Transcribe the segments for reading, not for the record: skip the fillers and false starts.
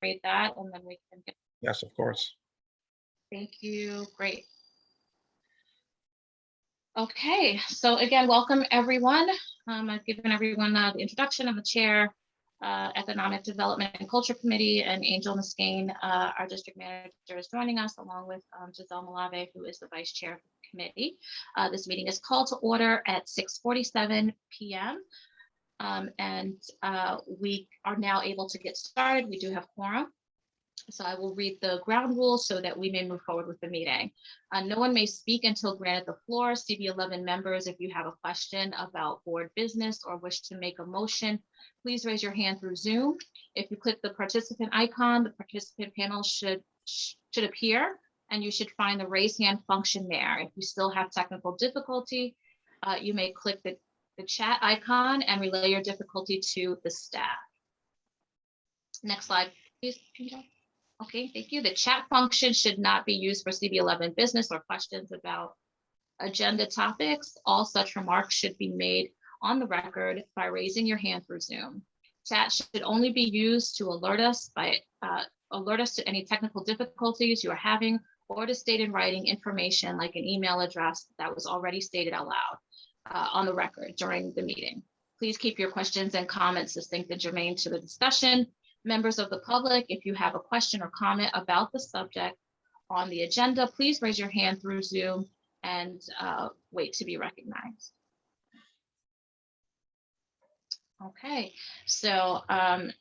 reiterate that and then we can get. Yes, of course. Thank you. Great. Okay, so again, welcome everyone. I've given everyone the introduction. I'm the chair, Economic Development and Culture Committee, and Angel Muscane, our district manager, is joining us along with Giselle Malave, who is the vice chair of the committee. This meeting is called to order at 6:47 p.m. And we are now able to get started. We do have quorum. So I will read the ground rules so that we may move forward with the meeting. No one may speak until granted the floor. CB11 members, if you have a question about board business or wish to make a motion, please raise your hand through Zoom. If you click the participant icon, the participant panel should appear, and you should find the raise hand function there. If you still have technical difficulty, you may click the chat icon and relay your difficulty to the staff. Next slide, please, Peter. Okay, thank you. The chat function should not be used for CB11 business or questions about agenda topics. All such remarks should be made on the record by raising your hand through Zoom. Chat should only be used to alert us to any technical difficulties you are having, or to state in writing information like an email address that was already stated out loud on the record during the meeting. Please keep your questions and comments succinct and germane to the discussion. Members of the public, if you have a question or comment about the subject on the agenda, please raise your hand through Zoom and wait to be recognized. Okay, so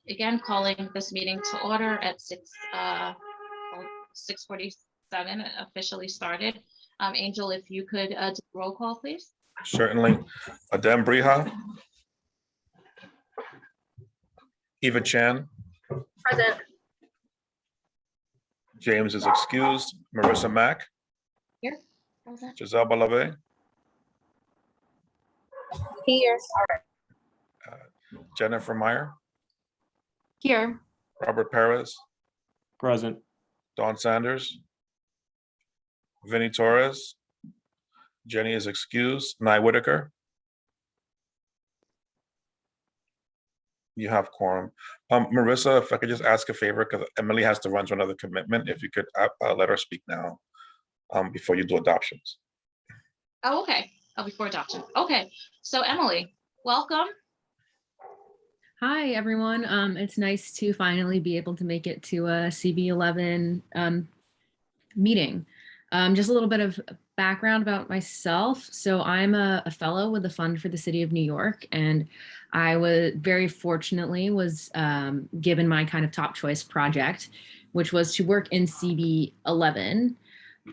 again, calling this meeting to order at 6:47, officially started. Angel, if you could do a roll call, please. Certainly. Adem Briha. Eva Chan. Present. James is excused. Marissa Mack. Here. Present. Giselle Balave. Here. Jennifer Meyer. Here. Robert Perez. Present. Dawn Sanders. Vinnie Torres. Jenny is excused. Nye Whitaker. You have quorum. Marissa, if I could just ask a favor, because Emily has to run to another commitment, if you could let her speak now before you do adoptions. Oh, okay. Oh, before adoption. Okay. So Emily, welcome. Hi, everyone. It's nice to finally be able to make it to a CB11 meeting. Just a little bit of background about myself. So I'm a fellow with the Fund for the City of New York, and I was very fortunately given my kind of top choice project, which was to work in CB11.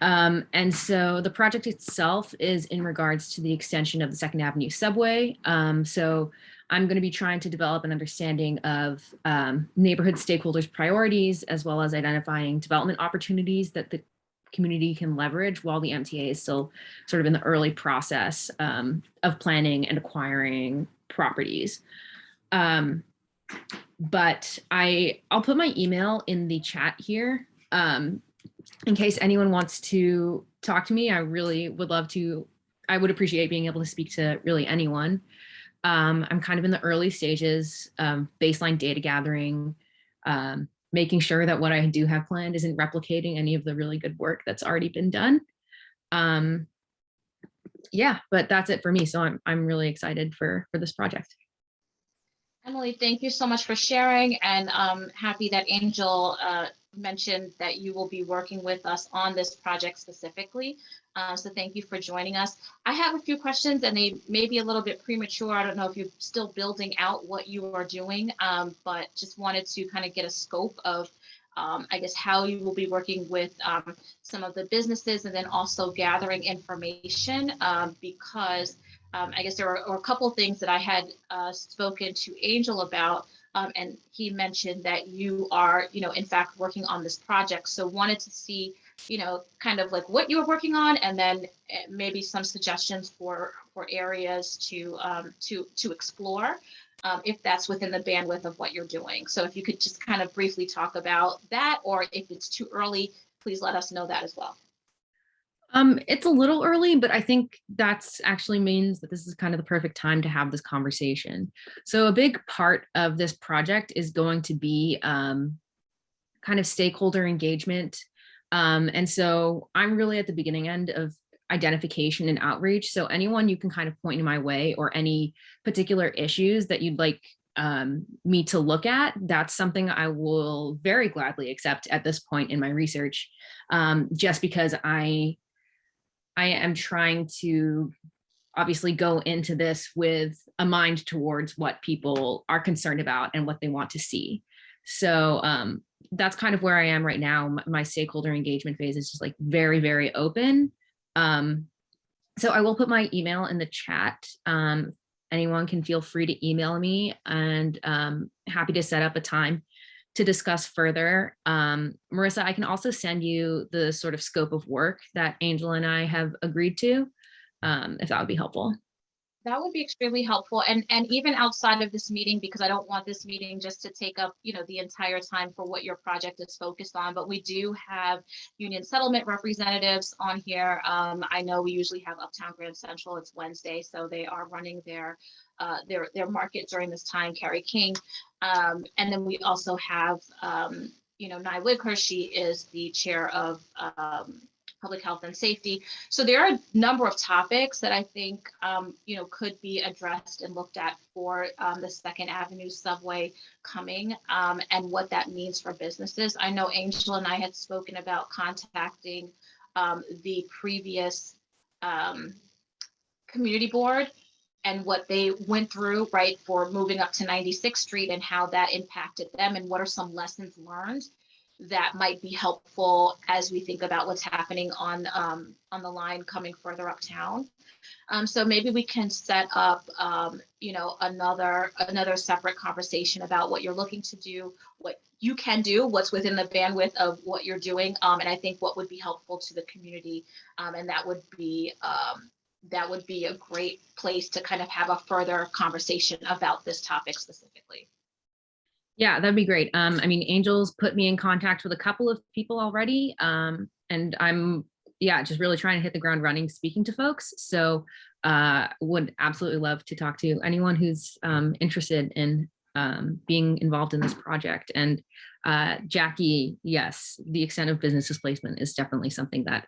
And so the project itself is in regards to the extension of the Second Avenue subway. So I'm going to be trying to develop an understanding of neighborhood stakeholders' priorities, as well as identifying development opportunities that the community can leverage while the MTA is still sort of in the early process of planning and acquiring properties. But I'll put my email in the chat here in case anyone wants to talk to me. I really would love to. I would appreciate being able to speak to really anyone. I'm kind of in the early stages, baseline data gathering, making sure that what I do have planned isn't replicating any of the really good work that's already been done. Yeah, but that's it for me. So I'm really excited for this project. Emily, thank you so much for sharing, and I'm happy that Angel mentioned that you will be working with us on this project specifically. So thank you for joining us. I have a few questions, and they may be a little bit premature. I don't know if you're still building out what you are doing, but just wanted to kind of get a scope of, I guess, how you will be working with some of the businesses, and then also gathering information because I guess there are a couple of things that I had spoken to Angel about, and he mentioned that you are, in fact, working on this project. So wanted to see, kind of like what you were working on, and then maybe some suggestions for areas to explore, if that's within the bandwidth of what you're doing. So if you could just kind of briefly talk about that, or if it's too early, please let us know that as well. It's a little early, but I think that's actually means that this is kind of the perfect time to have this conversation. So a big part of this project is going to be kind of stakeholder engagement. And so I'm really at the beginning end of identification and outreach. So anyone you can kind of point in my way, or any particular issues that you'd like me to look at, that's something I will very gladly accept at this point in my research, just because I am trying to obviously go into this with a mind towards what people are concerned about and what they want to see. So that's kind of where I am right now. My stakeholder engagement phase is just like very, very open. So I will put my email in the chat. Anyone can feel free to email me, and happy to set up a time to discuss further. Marissa, I can also send you the sort of scope of work that Angel and I have agreed to, if that would be helpful. That would be extremely helpful. And even outside of this meeting, because I don't want this meeting just to take up, the entire time for what your project is focused on, but we do have union settlement representatives on here. I know we usually have Uptown Grand Central, it's Wednesday, so they are running their market during this time, Carrie King. And then we also have, Nye Wicker, she is the chair of Public Health and Safety. So there are a number of topics that I think, could be addressed and looked at for the Second Avenue subway coming, and what that means for businesses. I know Angel and I had spoken about contacting the previous community board and what they went through, right, for moving up to 96th Street and how that impacted them, and what are some lessons learned that might be helpful as we think about what's happening on the line coming further uptown. So maybe we can set up, another separate conversation about what you're looking to do, what you can do, what's within the bandwidth of what you're doing, and I think what would be helpful to the community, and that would be a great place to kind of have a further conversation about this topic specifically. Yeah, that'd be great. I mean, Angel's put me in contact with a couple of people already, and I'm just really trying to hit the ground running, speaking to folks. So would absolutely love to talk to anyone who's interested in being involved in this project. And Jackie, yes, the extent of business displacement is definitely something that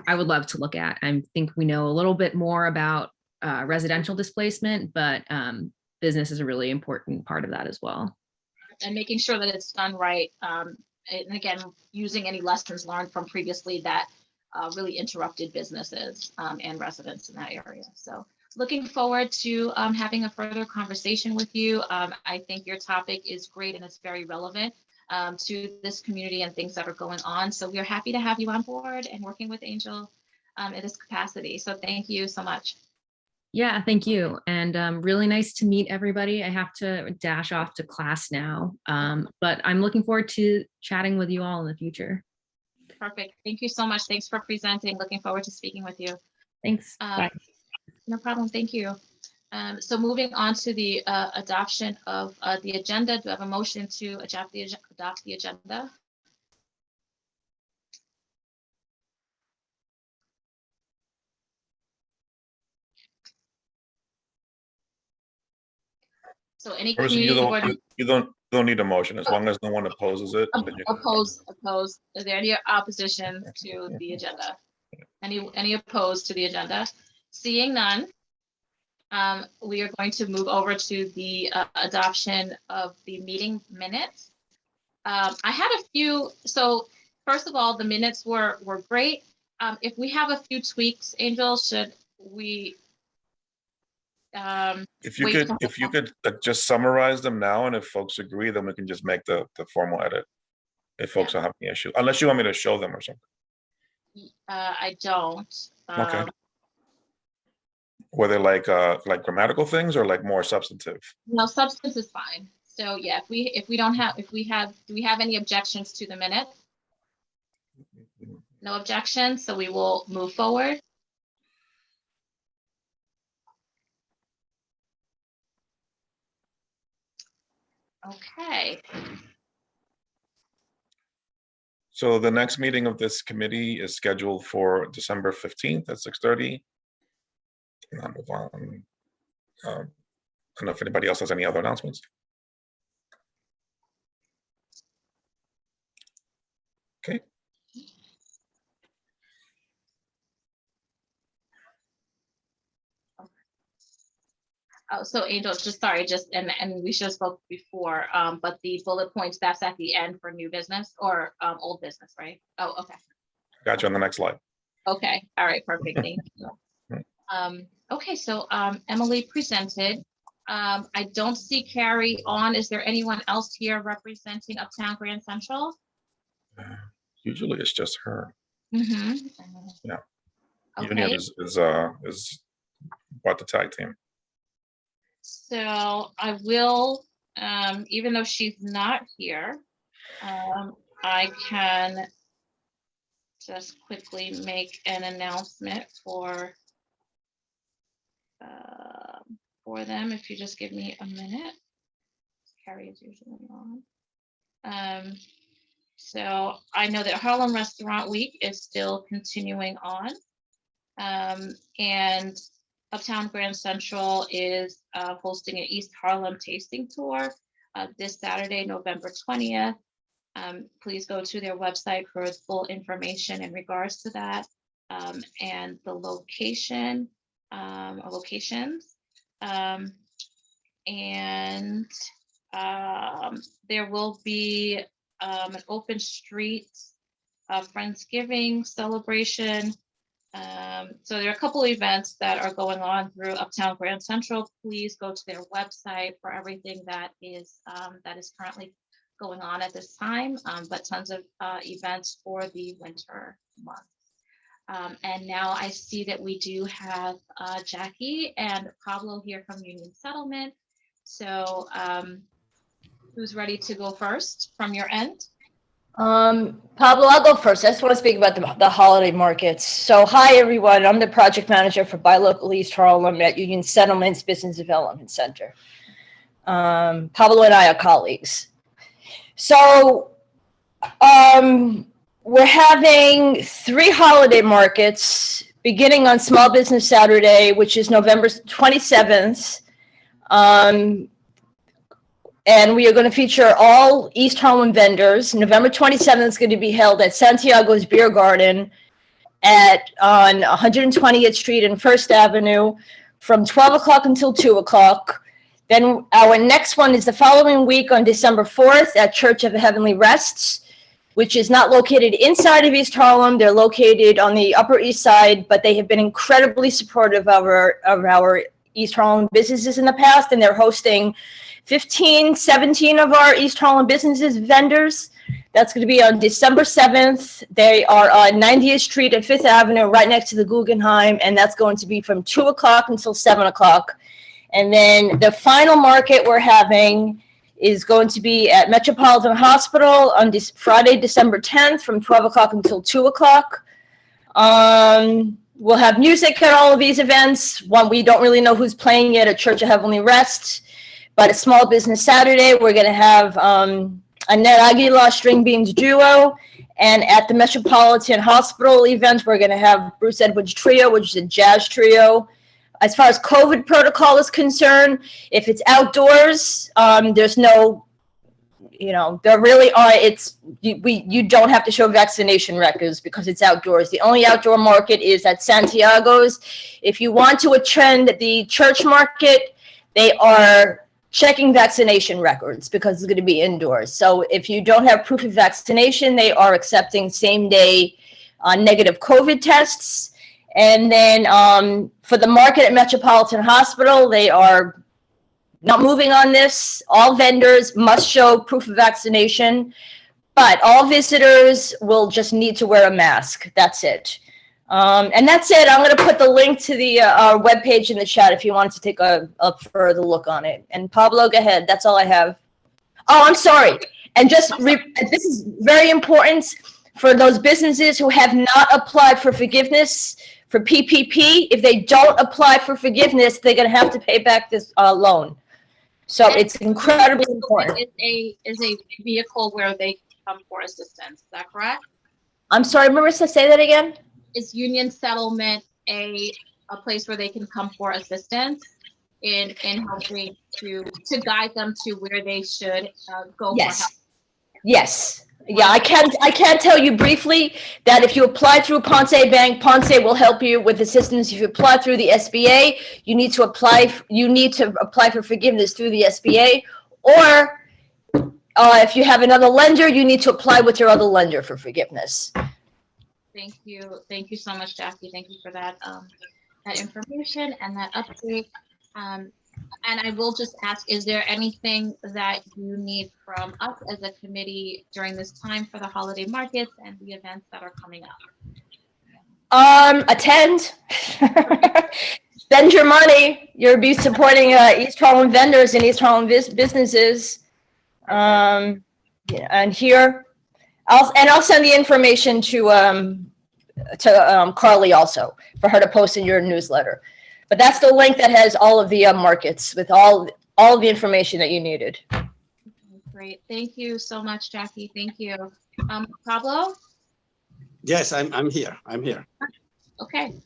I would love to look at. I think we know a little bit more about residential displacement, but business is a really important part of that as well. And making sure that it's done right. And again, using any lessons learned from previously that really interrupted businesses and residents in that area. So looking forward to having a further conversation with you. I think your topic is great and it's very relevant to this community and things that are going on. So we are happy to have you on board and working with Angel in this capacity. So thank you so much. Yeah, thank you. And really nice to meet everybody. I have to dash off to class now, but I'm looking forward to chatting with you all in the future. Perfect. Thank you so much. Thanks for presenting. Looking forward to speaking with you. Thanks. Bye. No problem. Thank you. So moving on to the adoption of the agenda. Do I have a motion to adopt the agenda? So any Marissa, community board you don't need a motion as long as no one opposes it. Then you can- Oppose. Is there any opposition to the agenda? Any opposed to the agenda? Seeing none, we are going to move over to the adoption of the meeting minutes. I had a few. So first of all, the minutes were great. If we have a few tweaks, Angel, should we? If you could just summarize them now, and if folks agree, then we can just make the formal edit. If folks don't have any issue, unless you want me to show them or something. I don't. Okay. Were they like grammatical things or like more substantive? No, substance is fine. So yeah, do we have any objections to the minute? No objections, so we will move forward. Okay. So the next meeting of this committee is scheduled for December 15th at 6:30. And I'll move on. I don't know if anybody else has any other announcements. Oh, so Angel, and we should have spoke before, but the bullet points, that's at the end for new business or old business, right? Oh, okay. Got you on the next slide. Okay, all right, perfect, thank you. Okay, so Emily presented. I don't see Carrie on. Is there anyone else here representing Uptown Grand Central? Usually it's just her. Mm-hmm. Yeah. Okay. Union is about the tag team. So I will, even though she's not here, I can just quickly make an announcement for them, if you just give me a minute. Carrie is usually on. So I know that Harlem Restaurant Week is still continuing on. And Uptown Grand Central is hosting an East Harlem tasting tour this Saturday, November 20th. Please go to their website for full information in regards to that and the location or locations. And there will be an open street Friendsgiving celebration. So there are a couple of events that are going on through Uptown Grand Central. Please go to their website for everything that is currently going on at this time, but tons of events for the winter months. And now I see that we do have Jackie and Pablo here from Union Settlement. So who's ready to go first from your end? Pablo, I'll go first. I just want to speak about the holiday markets. So hi, everyone. I'm the project manager for Buy Local East Harlem at Union Settlements Business Development Center. Pablo and I are colleagues. So we're having 3 holiday markets beginning on Small Business Saturday, which is November 27th. And we are going to feature all East Harlem vendors. November 27th is going to be held at Santiago's Beer Garden on 120th Street and First Avenue from 12 o'clock until 2 o'clock. Then our next one is the following week on December 4th at Church of the Heavenly Rests, which is not located inside of East Harlem. They're located on the Upper East Side, but they have been incredibly supportive of our East Harlem businesses in the past, and they're hosting 17 of our East Harlem businesses vendors. That's going to be on December 7th. They are on 90th Street and 5th Avenue, right next to the Guggenheim, and that's going to be from 2 o'clock until 7 o'clock. And then the final market we're having is going to be at Metropolitan Hospital on Friday, December 10th from 12 o'clock until 2 o'clock. We'll have music at all of these events. One, we don't really know who's playing yet at Church of Heavenly Rest. But a Small Business Saturday, we're going to have Annette Aguilar String Beans Duo. And at the Metropolitan Hospital event, we're going to have Bruce Edwards Trio, which is a jazz trio. As far as COVID protocol is concerned, if it's outdoors, there's no, there really are, you don't have to show vaccination records because it's outdoors. The only outdoor market is at Santiago's. If you want to attend the church market, they are checking vaccination records because it's going to be indoors. So if you don't have proof of vaccination, they are accepting same-day negative COVID tests. And then for the market at Metropolitan Hospital, they are not moving on this. All vendors must show proof of vaccination, but all visitors will just need to wear a mask. That's it. And that's it. I'm going to put the link to the webpage in the chat if you want to take a further look on it. And Pablo, go ahead. That's all I have. Oh, I'm sorry. And this is very important for those businesses who have not applied for forgiveness for PPP. If they don't apply for forgiveness, they're going to have to pay back this loan. So it's incredibly important. Is a vehicle where they come for assistance. Is that correct? I'm sorry, Marissa, say that again. Is Union Settlement a place where they can come for assistance in helping to guide them to where they should go Yes. for help? Yes. Yeah, I can't tell you briefly that if you apply through Ponce Bank, Ponce will help you with assistance. If you apply through the SBA, you need to apply for forgiveness through the SBA, or if you have another lender, you need to apply with your other lender for forgiveness. Thank you. Thank you so much, Jackie. Thank you for that, that information and that update. And I will just ask, is there anything that you need from us as a committee during this time for the holiday markets and the events that are coming up? Attend. Spend your money. You'll be supporting East Harlem vendors and East Harlem businesses. Yeah, and here, I'll send the information to Carly also for her to post in your newsletter. But that's the link that has all of the markets with all of the information that you needed. Great. Thank you so much, Jackie. Thank you. Pablo? Yes, I'm here. I'm here. Okay.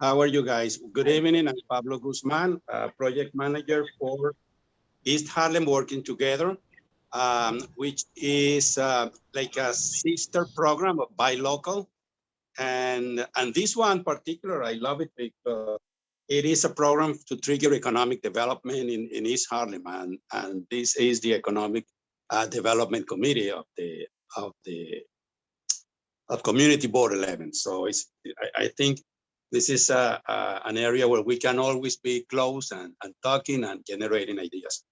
How are you guys? Good evening. I'm Pablo Guzman, project manager for East Harlem Working Together, which is like a sister program of Buy Local. And this one particular, I love it because it is a program to trigger economic development in East Harlem. And this is the Economic Development Committee of Community Board 11. So I think this is an area where we can always be close and talking and generating ideas.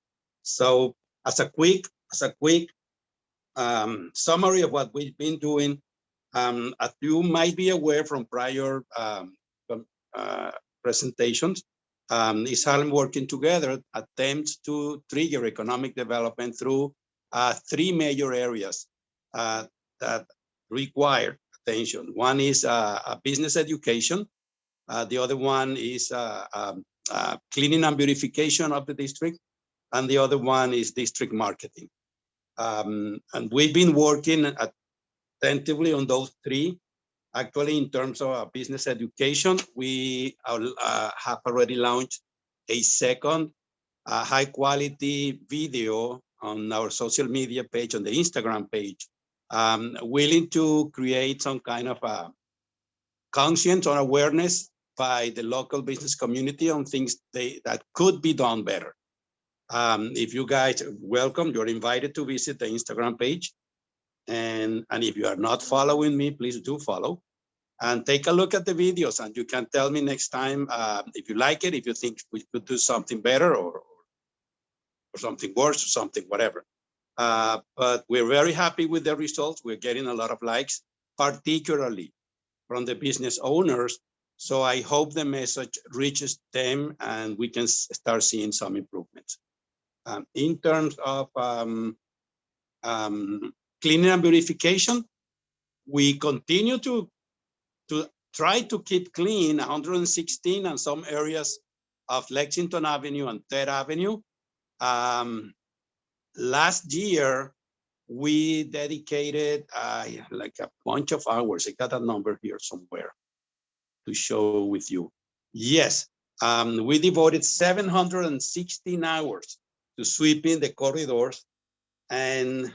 So as a quick summary of what we've been doing, as you might be aware from prior presentations, East Harlem Working Together attempts to trigger economic development through 3 major areas that require attention. One is business education. The other one is cleaning and beautification of the district. And the other one is district marketing. And we've been working attentively on those 3. Actually, in terms of business education, we have already launched a second high quality video on our social media page, on the Instagram page, willing to create some kind of conscience or awareness by the local business community on things that could be done better. If you guys are welcome, you're invited to visit the Instagram page. And if you are not following me, please do follow and take a look at the videos, and you can tell me next time if you like it, if you think we could do something better or something worse or something, whatever. But we're very happy with the results. We're getting a lot of likes, particularly from the business owners. So I hope the message reaches them and we can start seeing some improvements. In terms of cleaning and beautification, we continue to try to keep clean 116 and some areas of Lexington Avenue and 3rd Avenue. Last year, we dedicated like a bunch of hours. I got a number here somewhere to show with you. Yes, we devoted 716 hours to sweeping the corridors, and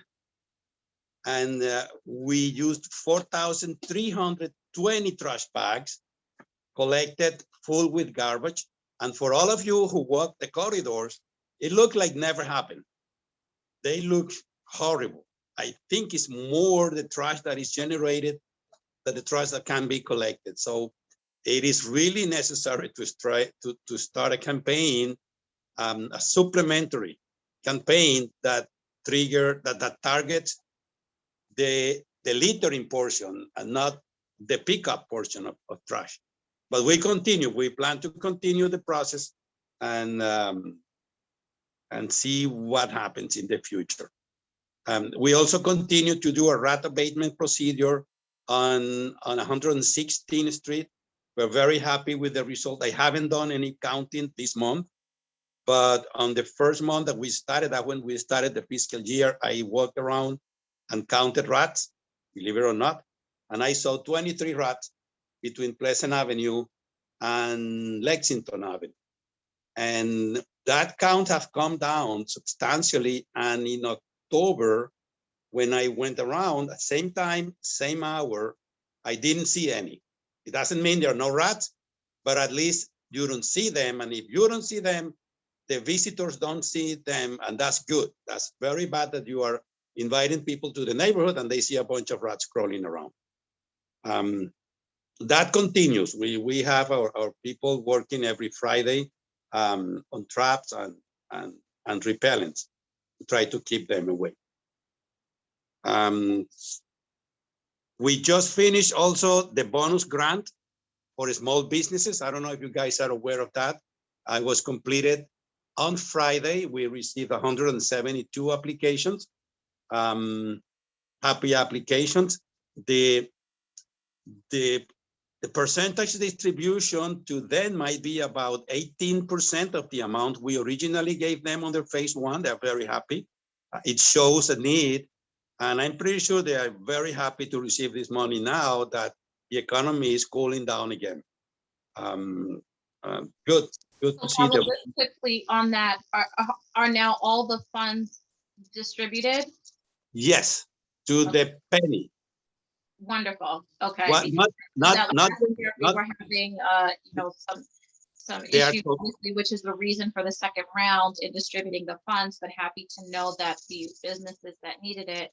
we used 4,320 trash bags collected full with garbage. And for all of you who walk the corridors, it looked like never happened. They look horrible. I think it's more the trash that is generated than the trash that can be collected. So it is really necessary to start a campaign, a supplementary campaign that targets the littering portion and not the pickup portion of trash. But we plan to continue the process and see what happens in the future. We also continue to do a rat abatement procedure on 116th Street. We're very happy with the result. I haven't done any counting this month, but on the first month that we started, when we started the fiscal year, I walked around and counted rats, believe it or not, and I saw 23 rats between Pleasant Avenue and Lexington Avenue. And that count have come down substantially. And in October, when I went around at same time, same hour, I didn't see any. It doesn't mean there are no rats, but at least you don't see them. And if you don't see them, the visitors don't see them, and that's good. That's very bad that you are inviting people to the neighborhood and they see a bunch of rats crawling around. That continues. We have our people working every Friday on traps and repellents to try to keep them away. We just finished also the bonus grant for small businesses. I don't know if you guys are aware of that. I was completed on Friday. We received 172 applications, happy applications. The percentage distribution to them might be about 18% of the amount we originally gave them under phase one. They're very happy. It shows a need. And I'm pretty sure they are very happy to receive this money now that the economy is cooling down again. Good to So see Pablo, them. just quickly on that, are now all the funds distributed? Yes, to the penny. Wonderful. Okay. What, because not last year we not- were having, some They are issues, so- obviously, which is the reason for the second round in distributing the funds, but happy to know that the businesses that needed it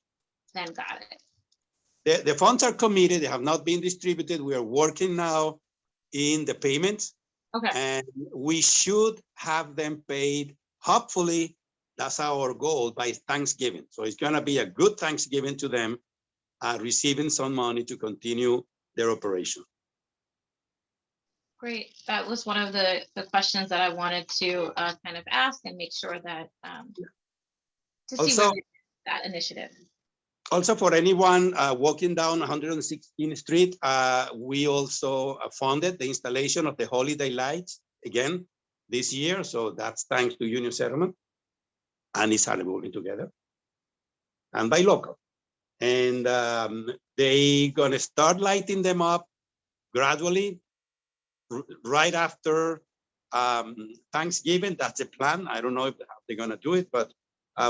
then got it. the funds are committed. They have not been distributed. We are working now in the payments, Okay, and we should have them paid. Hopefully, that's our goal by Thanksgiving. So it's going to be a good Thanksgiving to them, receiving some money to continue their operation. great. That was one of the questions that I wanted to kind of ask and make sure that to see Also- where that initiative. Also, for anyone walking down 116th Street, we also funded the installation of the holiday lights again this year. So that's thanks to Union Settlement and East Harlem working together and by local. And they gonna start lighting them up gradually right after Thanksgiving. That's the plan. I don't know if they're gonna do it, but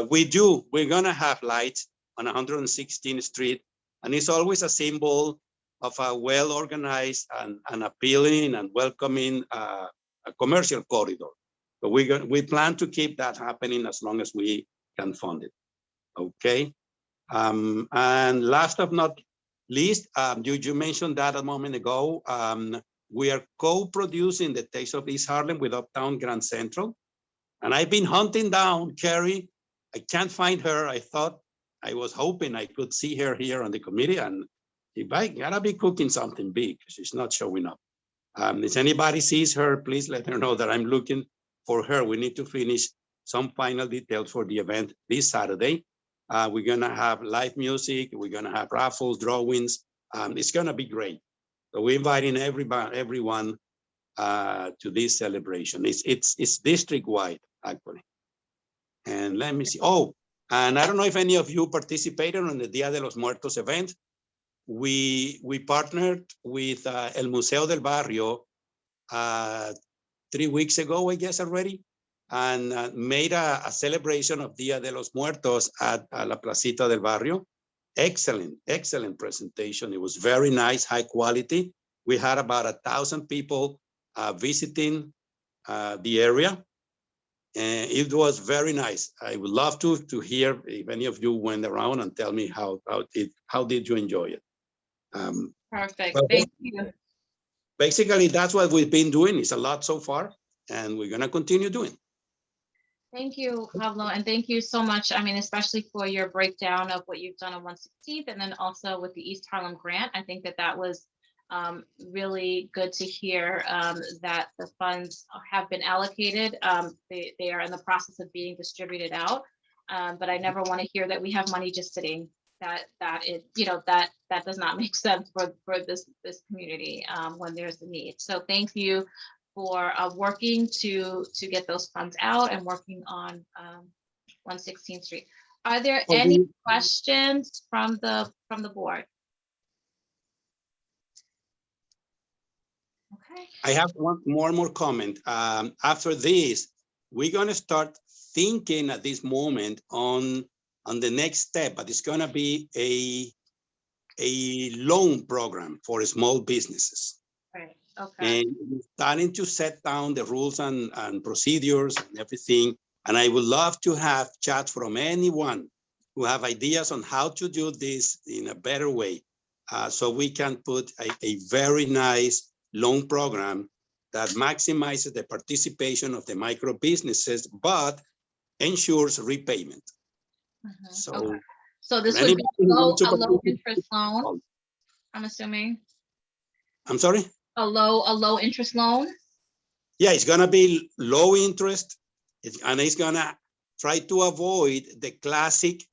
we're gonna have lights on 116th Street. And it's always a symbol of a well-organized and appealing and welcoming a commercial corridor. So we plan to keep that happening as long as we can fund it. Okay. And last but not least, you mentioned that a moment ago. We are co-producing the Taste of East Harlem with Uptown Grand Central. And I've been hunting down Carrie. I can't find her. I was hoping I could see her here on the committee, and if I gotta be cooking something big, she's not showing up. If anybody sees her, please let her know that I'm looking for her. We need to finish some final details for the event this Saturday. We're gonna have live music. We're gonna have raffles, drawings. It's gonna be great. So we're inviting everyone to this celebration. It's district-wide, actually. And let me see. Oh, and I don't know if any of you participated on the Dia de los Muertos event. We partnered with El Museo del Barrio 3 weeks ago, I guess already, and made a celebration of Dia de los Muertos at La Placita del Barrio. Excellent presentation. It was very nice, high quality. We had about 1,000 people visiting the area. And it was very nice. I would love to hear if any of you went around and tell me how did you enjoy it. Perfect. Well, Thank you. Basically, that's what we've been doing. It's a lot so far, and we're gonna continue doing. Thank you, Pablo, and thank you so much. I mean, especially for your breakdown of what you've done on 116th and then also with the East Harlem grant. I think that was really good to hear that the funds have been allocated. They are in the process of being distributed out, but I never want to hear that we have money just sitting. That does not make sense for this community when there's a need. So thank you for working to get those funds out and working on 116th Street. Are there any questions from the board? Okay. I have one more comment. After this, we're gonna start thinking at this moment on on the next step, but it's gonna be a loan program for small businesses. Right, okay. And we're starting to set down the rules and procedures and everything. And I would love to have chats from anyone who have ideas on how to do this in a better way. So we can put a very nice loan program that maximizes the participation of the micro businesses, but ensures repayment. Mhm, So, okay. So this for would be anybody who a wants to low participate- interest loan, I'm assuming, I'm sorry? a low interest loan? Yeah, it's gonna be low interest, and it's gonna try to avoid the classic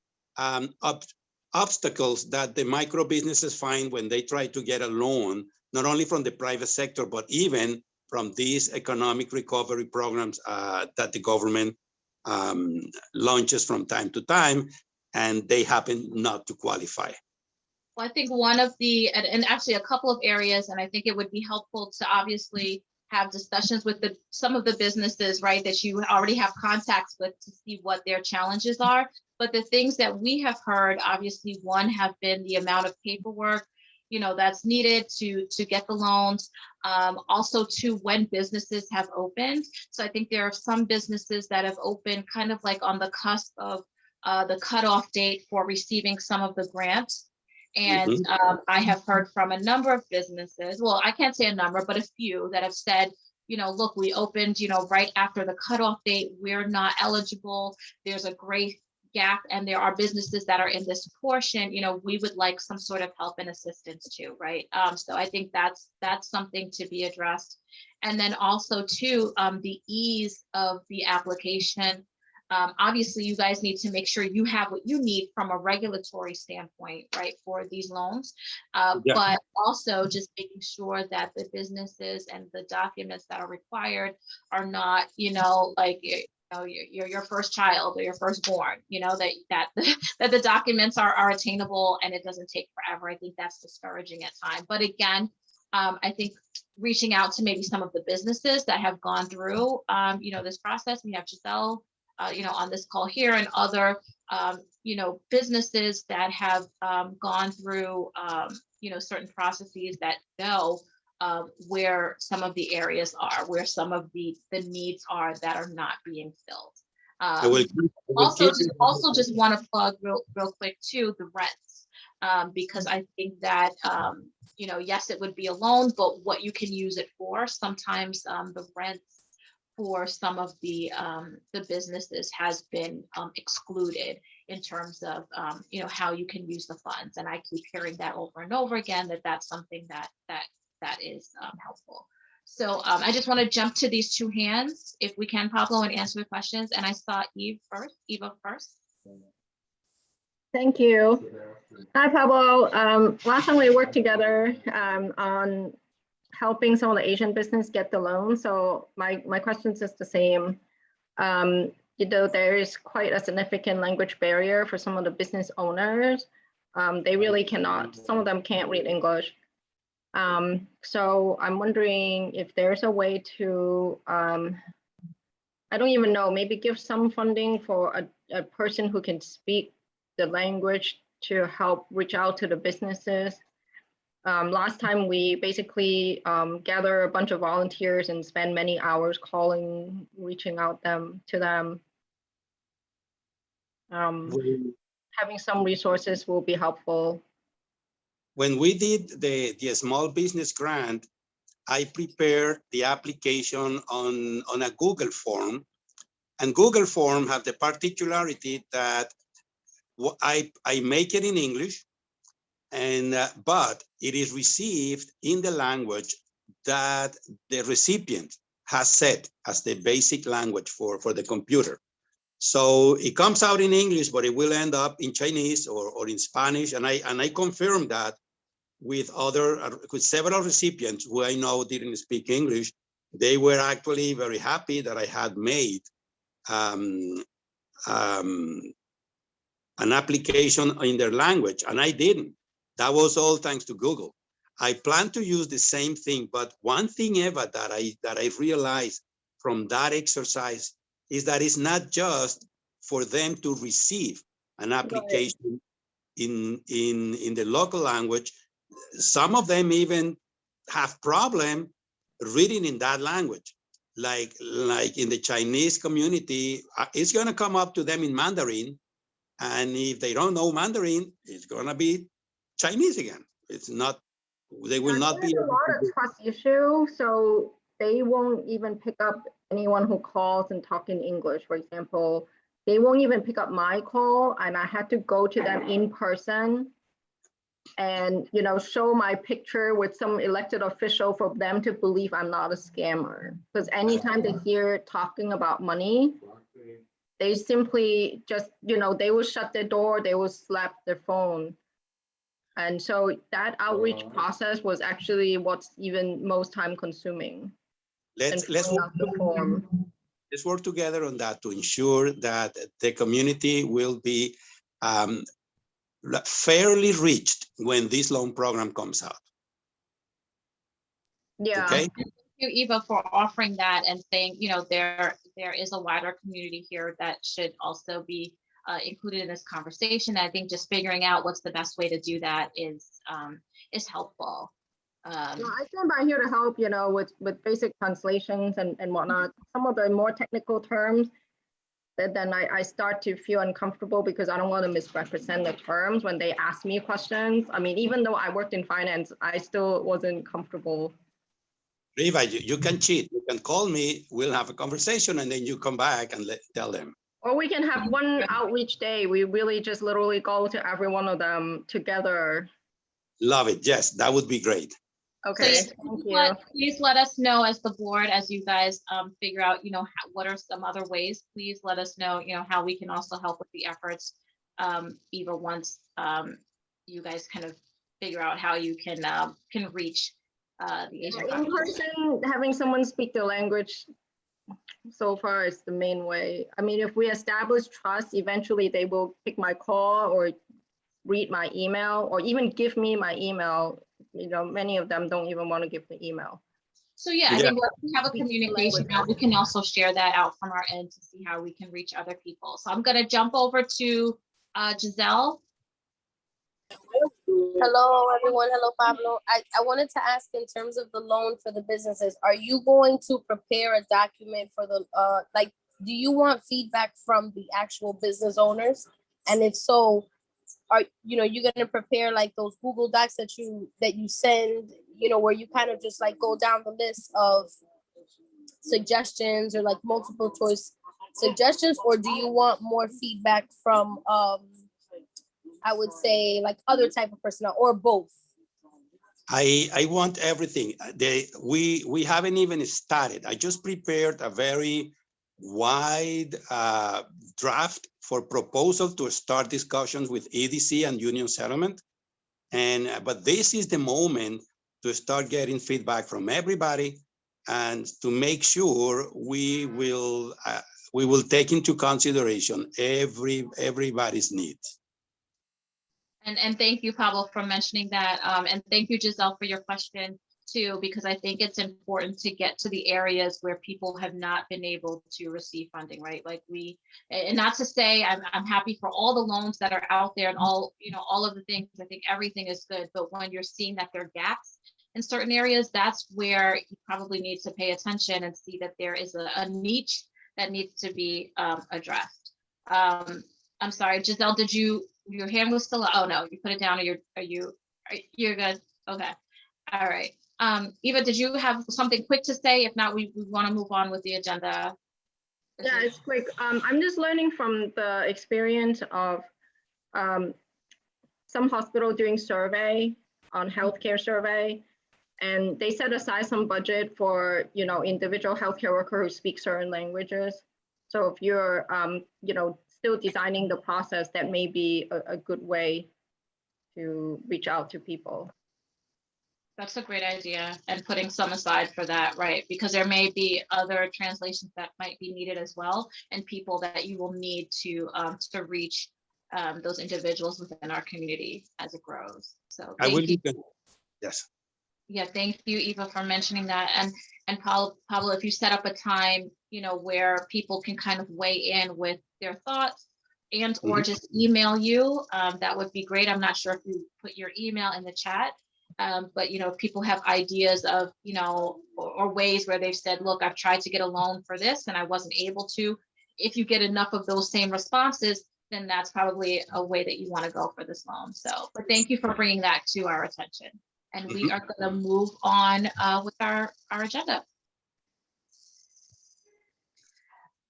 obstacles that the micro businesses find when they try to get a loan, not only from the private sector, but even from these economic recovery programs that the government launches from time to time, and they happen not to qualify. Well, I think one of the, and actually a couple of areas, and I think it would be helpful to obviously have discussions with some of the businesses, right, that you already have contacts with to see what their challenges are. But the things that we have heard, obviously, one have been the amount of paperwork, that's needed to get the loans. Also, two, when businesses have opened. So I think there are some businesses that have opened kind of like on the cusp of the cutoff date for receiving some of the grants. And I have heard from a number of businesses, well, I can't say a number, but a few that have said, look, we opened, right after the cutoff date, we're not eligible. There's a great gap, and there are businesses that are in this portion, we would like some sort of help and assistance too, right? So I think that's something to be addressed. And then also too, the ease of the application. Obviously, you guys need to make sure you have what you need from a regulatory standpoint, right, for these loans. But also just making sure that the businesses and the documents that are required are not, like, your first child or your firstborn, that the documents are attainable and it doesn't take forever. I think that's discouraging at times. But again, I think reaching out to maybe some of the businesses that have gone through, this process. We have Giselle, on this call here, and other, businesses that have gone through, certain processes that know where some of the areas are, where some of the needs are that are not being filled. Also just want to plug real quick too, the rents, because I think that, yes, it would be a loan, but what you can use it for, sometimes the rents for some of the businesses has been excluded in terms of, how you can use the funds. And I keep hearing that over and over again, that's something that is helpful. So I just want to jump to these two hands, if we can, Pablo, and answer the questions. And I saw Eva first. Thank you. Hi, Pablo. Last time we worked together on helping some of the Asian business get the loan. So my question is the same. There is quite a significant language barrier for some of the business owners. They really cannot, some of them can't read English. So I'm wondering if there's a way to, I don't even know, maybe give some funding for a person who can speak the language to help reach out to the businesses. Last time we basically gather a bunch of volunteers and spend many hours calling, reaching out to them. Having some resources will be helpful. When we did the small business grant, I prepared the application on a Google form, and Google form have the particularity that I make it in English, and but it is received in the language that the recipient has set as the basic language for the computer. So it comes out in English, but it will end up in Chinese or in Spanish, and I confirmed that with several recipients who I know didn't speak English. They were actually very happy that I had made an application in their language, and I didn't. That was all thanks to Google. I plan to use the same thing, but one thing, Eva, that I realized from that exercise is that it's not just for them to receive an application in the local language. Some of them even have problem reading in that language. Like in the Chinese community, it's going to come up to them in Mandarin. And if they don't know Mandarin, it's going to be Chinese again. It's not, they will not be. There's a lot of trust issue, so they won't even pick up anyone who calls and talk in English. For example, they won't even pick up my call, and I had to go to them in person and, you know, show my picture with some elected official for them to believe I'm not a scammer. Because anytime they hear talking about money, they simply just, you know, they will shut their door, they will slap their phone. And so that outreach process was actually what's even most time consuming. Let's work together on that to ensure that the community will be fairly reached when this loan program comes out. Yeah. Okay. Thank you, Eva, for offering that and saying, you know, there is a wider community here that should also be included in this conversation. I think just figuring out what's the best way to do that is helpful. Well, I stand by here to help, you know, with basic translations and whatnot. Some of the more technical terms, that then I start to feel uncomfortable because I don't want to misrepresent the terms when they ask me questions. I mean, even though I worked in finance, I still wasn't comfortable. Eva, you can cheat. You can call me. We'll have a conversation, and then you come back and tell them. Or we can have one outreach day. We really just literally go to every one of them together. Love it. Yes, that would be great. Okay, So thank you. please let us know as the board, as you guys figure out, you know, what are some other ways. Please let us know, you know, how we can also help with the efforts. Eva, once you guys kind of figure out how you can reach the Asian In population. person, having someone speak the language so far is the main way. I mean, if we establish trust, eventually they will pick my call or read my email or even give me my email. You know, many of them don't even want to give the email. So yeah, I think we have a communication now. We can also share that out from our end to see how we can reach other people. So I'm gonna jump over to Giselle. Hello, everyone. Hello, Pablo. I wanted to ask in terms of the loan for the businesses, are you going to prepare a document for the, like, do you want feedback from the actual business owners? And if so, are, you know, you're going to prepare like those Google Docs that you send, you know, where you kind of just like go down the list of suggestions or like multiple choice suggestions, or do you want more feedback from, I would say like other type of personnel or both? I want everything. We haven't even started. I just prepared a very wide draft for proposal to start discussions with EDC and union settlement. But this is the moment to start getting feedback from everybody and to make sure we will take into consideration everybody's needs. And thank you, Pablo, for mentioning that. And thank you, Giselle, for your question too, because I think it's important to get to the areas where people have not been able to receive funding, right? Like and not to say I'm happy for all the loans that are out there and all, you know, all of the things. I think everything is good, but when you're seeing that there are gaps in certain areas, that's where you probably need to pay attention and see that there is a niche that needs to be addressed. I'm sorry, Giselle, your hand was still, oh no, you put it down, or you're good, okay, all right. Eva, did you have something quick to say? If not, we want to move on with the agenda. Yeah, it's quick. I'm just learning from the experience of some hospital doing survey on healthcare survey, and they set aside some budget for, you know, individual healthcare worker who speak certain languages. So if you're, you know, still designing the process, that may be a good way to reach out to people. That's a great idea, and putting some aside for that, right? Because there may be other translations that might be needed as well, and people that you will need to reach those individuals within our community as it grows. So thank you. Yes. Yeah, thank you, Eva, for mentioning that. And Pablo, if you set up a time, you know, where people can kind of weigh in with their thoughts and or just email you, that would be great. I'm not sure if you put your email in the chat, but if people have ideas of, or ways where they've said, look, I've tried to get a loan for this and I wasn't able to. If you get enough of those same responses, then that's probably a way that you want to go for this loan. So, but thank you for bringing that to our attention. And we are going to move on with our agenda.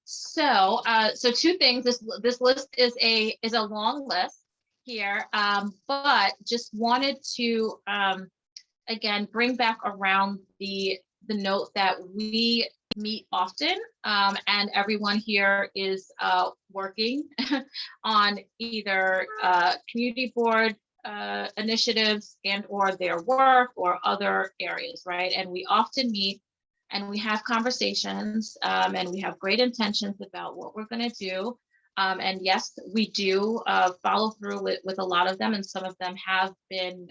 So, so two things. This list is a long list here, but just wanted to again bring back around the note that we meet often, and everyone here is working on either community board initiatives and or their work or other areas, right? And we often meet and we have conversations, and we have great intentions about what we're going to do. And yes, we do follow through with a lot of them, and some of them have been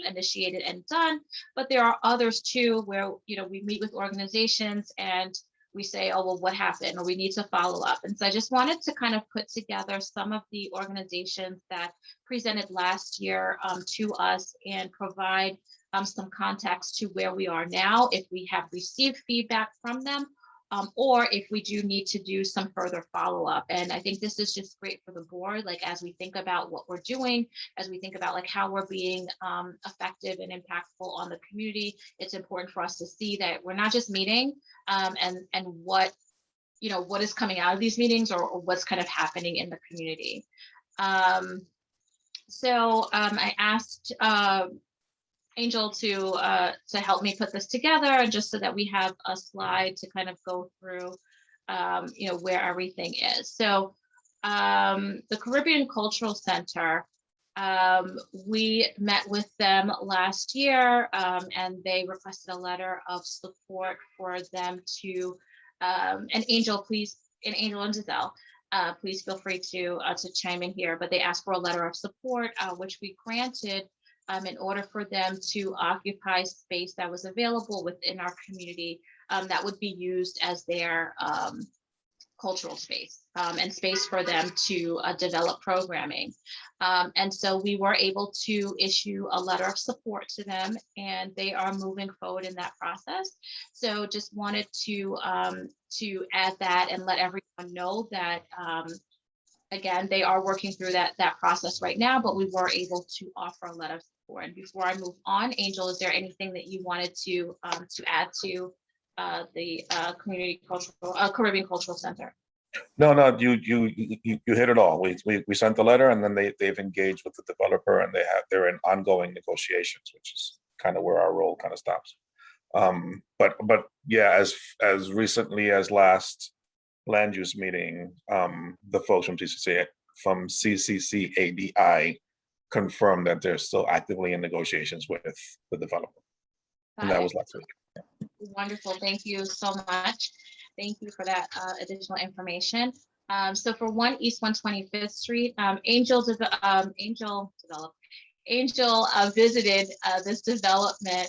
initiated and done, but there are others too where we meet with organizations and we say, oh, well, what happened? Or we need to follow up. And so I just wanted to kind of put together some of the organizations that presented last year to us and provide some context to where we are now, if we have received feedback from them, or if we do need to do some further follow-up. And I think this is just great for the board, like as we think about what we're doing, as we think about like how we're being effective and impactful on the community, it's important for us to see that we're not just meeting and what what is coming out of these meetings or what's kind of happening in the community. So I asked Angel to help me put this together, and just so that we have a slide to kind of go through, where everything is. So the Caribbean Cultural Center, we met with them last year, and they requested a letter of support for them to, and Angel, please, and Angel and Giselle, please feel free to chime in here, but they asked for a letter of support, which we granted, in order for them to occupy space that was available within our community that would be used as their cultural space and space for them to develop programming. And so we were able to issue a letter of support to them, and they are moving forward in that process. So just wanted to add that and let everyone know that again, they are working through that process right now, but we were able to offer a letter of support. And before I move on, Angel, is there anything that you wanted to add to the Caribbean Cultural Center? No, you hit it all. We sent the letter, and then they've engaged with the developer, and they're in ongoing negotiations, which is kind of where our role kind of stops. But yeah, as recently as last land use meeting, the folks from CCCADI confirmed that they're still actively in negotiations with the developer. And that was last week. Wonderful. Thank you so much. Thank you for that additional information. So for 1 East 125th Street, Angel visited this development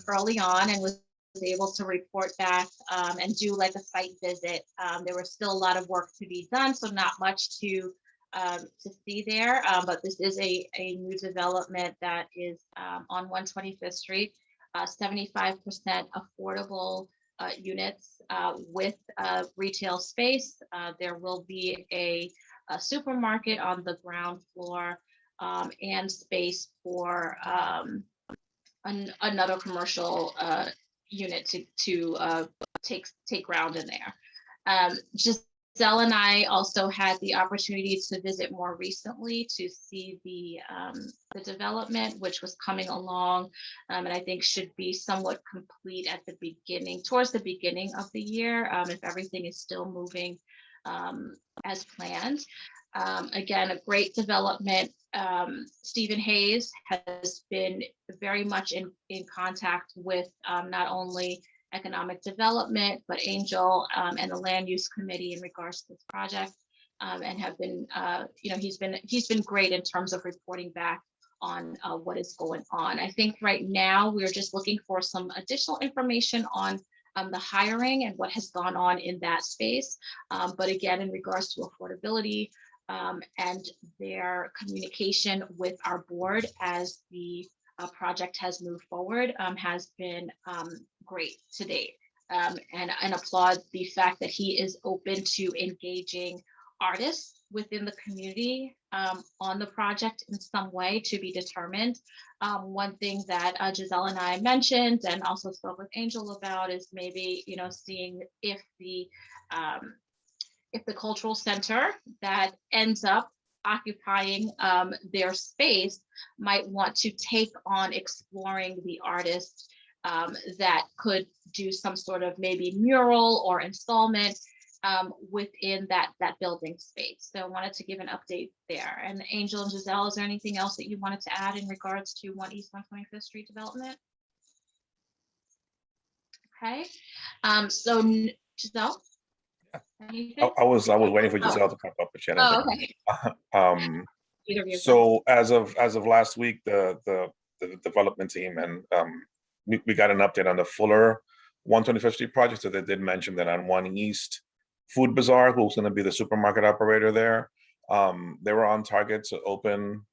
early on and was able to report back and do like a site visit. There was still a lot of work to be done, so not much to see there, but this is a new development that is on 125th Street, 75% affordable units with retail space. There will be a supermarket on the ground floor and space for another commercial unit to take ground in there. Giselle and I also had the opportunity to visit more recently to see the development, which was coming along, and I think should be somewhat complete at the beginning, towards the beginning of the year, if everything is still moving as planned. Again, a great development. Stephen Hayes has been very much in contact with not only economic development, but Angel and the land use committee in regards to this project, and have been, he's been great in terms of reporting back on what is going on. I think right now we're just looking for some additional information on the hiring and what has gone on in that space. But again, in regards to affordability, and their communication with our board as the project has moved forward has been great to date. And applaud the fact that he is open to engaging artists within the community on the project in some way to be determined. One thing that Giselle and I mentioned and also spoke with Angel about is maybe, you know, seeing if the cultural center that ends up occupying their space might want to take on exploring the artists that could do some sort of maybe mural or installment within that building space. So I wanted to give an update there. And Angel and Giselle, is there anything else that you wanted to add in regards to 1 East 125th Street development? Okay, so Giselle? Anything? I was waiting for Giselle to pop up, but she had Oh, anything. okay. Either of you. So as of last week, the development team and we got an update on the Fuller 125th Street project. So they did mention that on 1 East Food Bazaar, who's going to be the supermarket operator there, they were on target to open,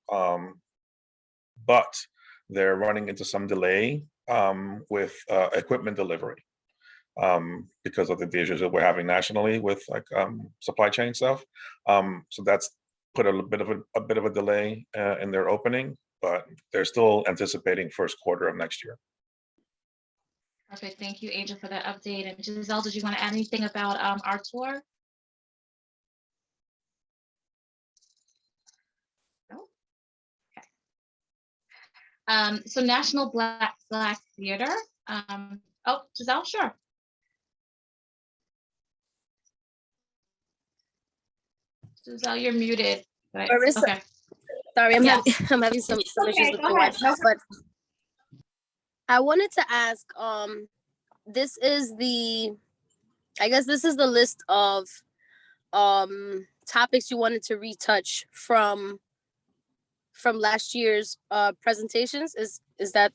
but they're running into some delay with equipment delivery because of the issues that we're having nationally with like supply chain stuff. So that's put a bit of a delay in their opening, but they're still anticipating first quarter of next year. Perfect. Thank you, Angel, for that update. And Giselle, did you want to add anything about our tour? No? Okay. So National Black Theater. Oh, Giselle, sure. Giselle, you're muted. Right. Marissa, Okay. sorry, I'm Yeah. having some issues Okay, with go the ahead. Wi-Fi, but I wanted to ask, this is I guess this is the list of topics you wanted to retouch from last year's presentations. Is that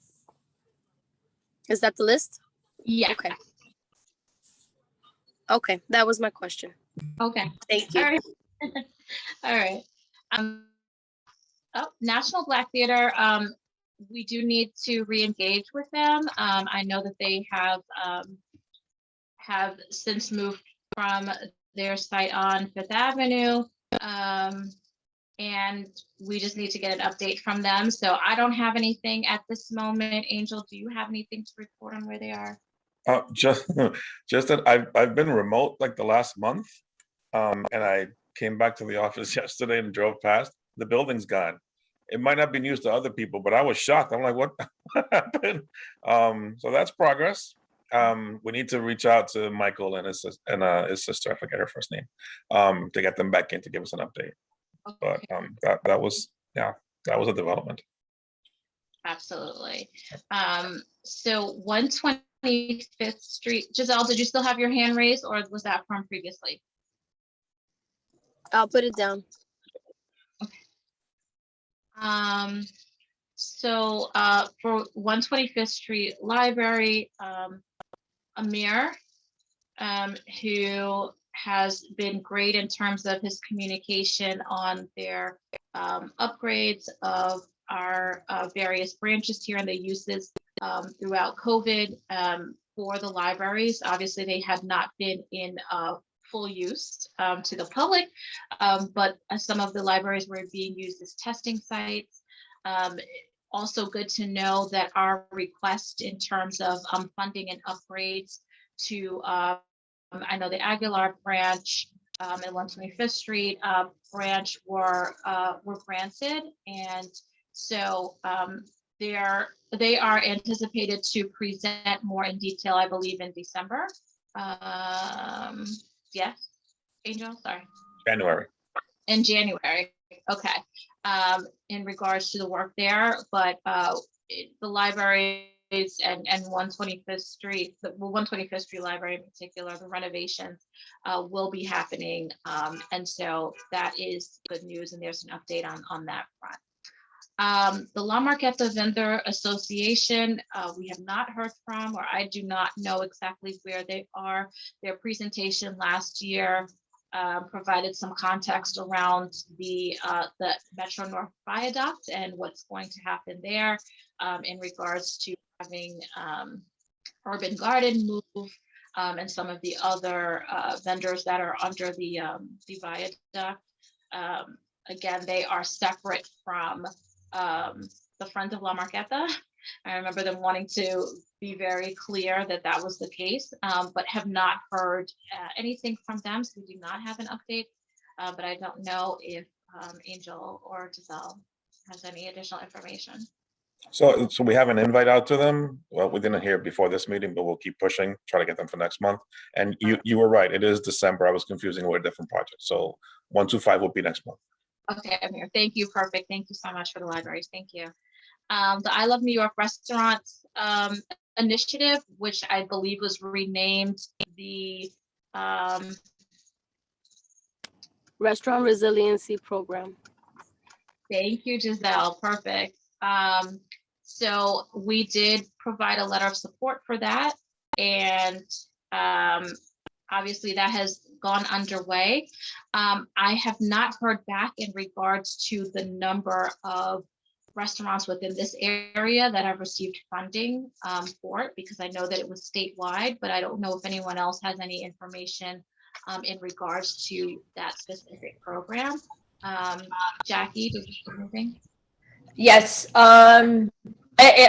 the list? Yeah. Okay. Okay, that was my question. Okay. Thank you. All right. All right. National Black Theater. We do need to re-engage with them. I know that they have since moved from their site on Fifth Avenue. And we just need to get an update from them. So I don't have anything at this moment. Angel, do you have anything to report on where they are? Just that I've been remote like the last month, and I came back to the office yesterday and drove past. The building's gone. It might not be news to other people, but I was shocked. I'm like, what happened? So that's progress. We need to reach out to Michael and his sister, I forget her first name, to get them back in to give us an update. But that was a development. Absolutely. So 125th Street, Giselle, did you still have your hand raised or was that from previously? I'll put it down. Okay. So for 125th Street Library, Amir, who has been great in terms of his communication on their upgrades of our various branches here and the uses throughout COVID for the libraries. Obviously, they had not been in full use to the public, but some of the libraries were being used as testing sites. Also good to know that our request in terms of funding and upgrades to, I know the Aguilar branch and 125th Street branch were granted. And so they are anticipated to present more in detail, I believe, in December. Yes, Angel, sorry. January. In January, okay. In regards to the work there, but the libraries and 125th Street, the 125th Street Library in particular, the renovations will be happening. And so that is good news, and there's an update on that front. The La Marqueta Vendor Association, we have not heard from, or I do not know exactly where they are. Their presentation last year provided some context around the Metro North Viaduct and what's going to happen there in regards to having Urban Garden move and some of the other vendors that are under the viaduct. Again, they are separate from the Friends of La Marqueta. I remember them wanting to be very clear that that was the case, but have not heard anything from them. So we do not have an update, but I don't know if Angel or Giselle has any additional information. So we have an invite out to them. Well, we didn't hear before this meeting, but we'll keep pushing, try to get them for next month. And you were right, it is December. I was confusing with a different project. So 125 will be next month. Okay, I'm here. Thank you. Perfect. Thank you so much for the libraries. Thank you. The I Love New York Restaurants initiative, which I believe was renamed the Restaurant Resiliency Program. Thank you, Giselle. Perfect. So we did provide a letter of support for that. And obviously that has gone underway. I have not heard back in regards to the number of restaurants within this area that have received funding for it, because I know that it was statewide, but I don't know if anyone else has any information in regards to that specific program. Jackie, did you have anything? Yes, I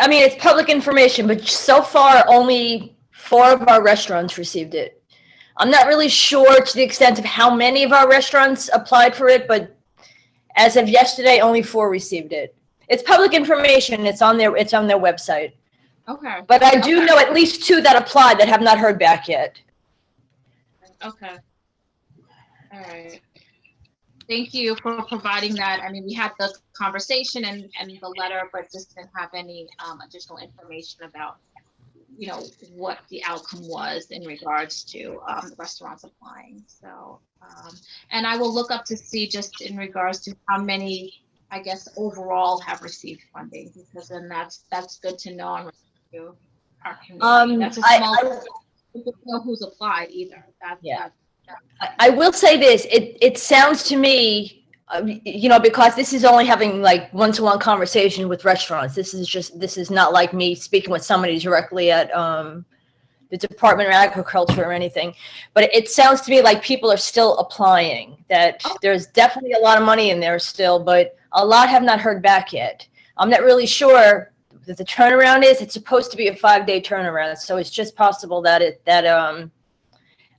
mean, it's public information, but so far only 4 of our restaurants received it. I'm not really sure to the extent of how many of our restaurants applied for it, but as of yesterday, only 4 received it. It's public information. It's on their website. Okay. But I do know at least 2 that applied that have not heard back yet. Okay. All right. Thank you for providing that. I mean, we had the conversation and the letter, but just didn't have any additional information about, you know, what the outcome was in regards to the restaurants applying. So, and I will look up to see just in regards to how many, I guess, overall have received funding, because then that's good to know and to our community. That's a small. We don't know who's applied either. I will say this, it sounds to me, you know, because this is only having like one-to-one conversation with restaurants. This is not like me speaking with somebody directly at the Department of Agriculture or anything. But it sounds to me like people are still applying, that there's definitely a lot of money in there still, but a lot have not heard back yet. I'm not really sure that the turnaround is. It's supposed to be a 5-day turnaround. So it's just possible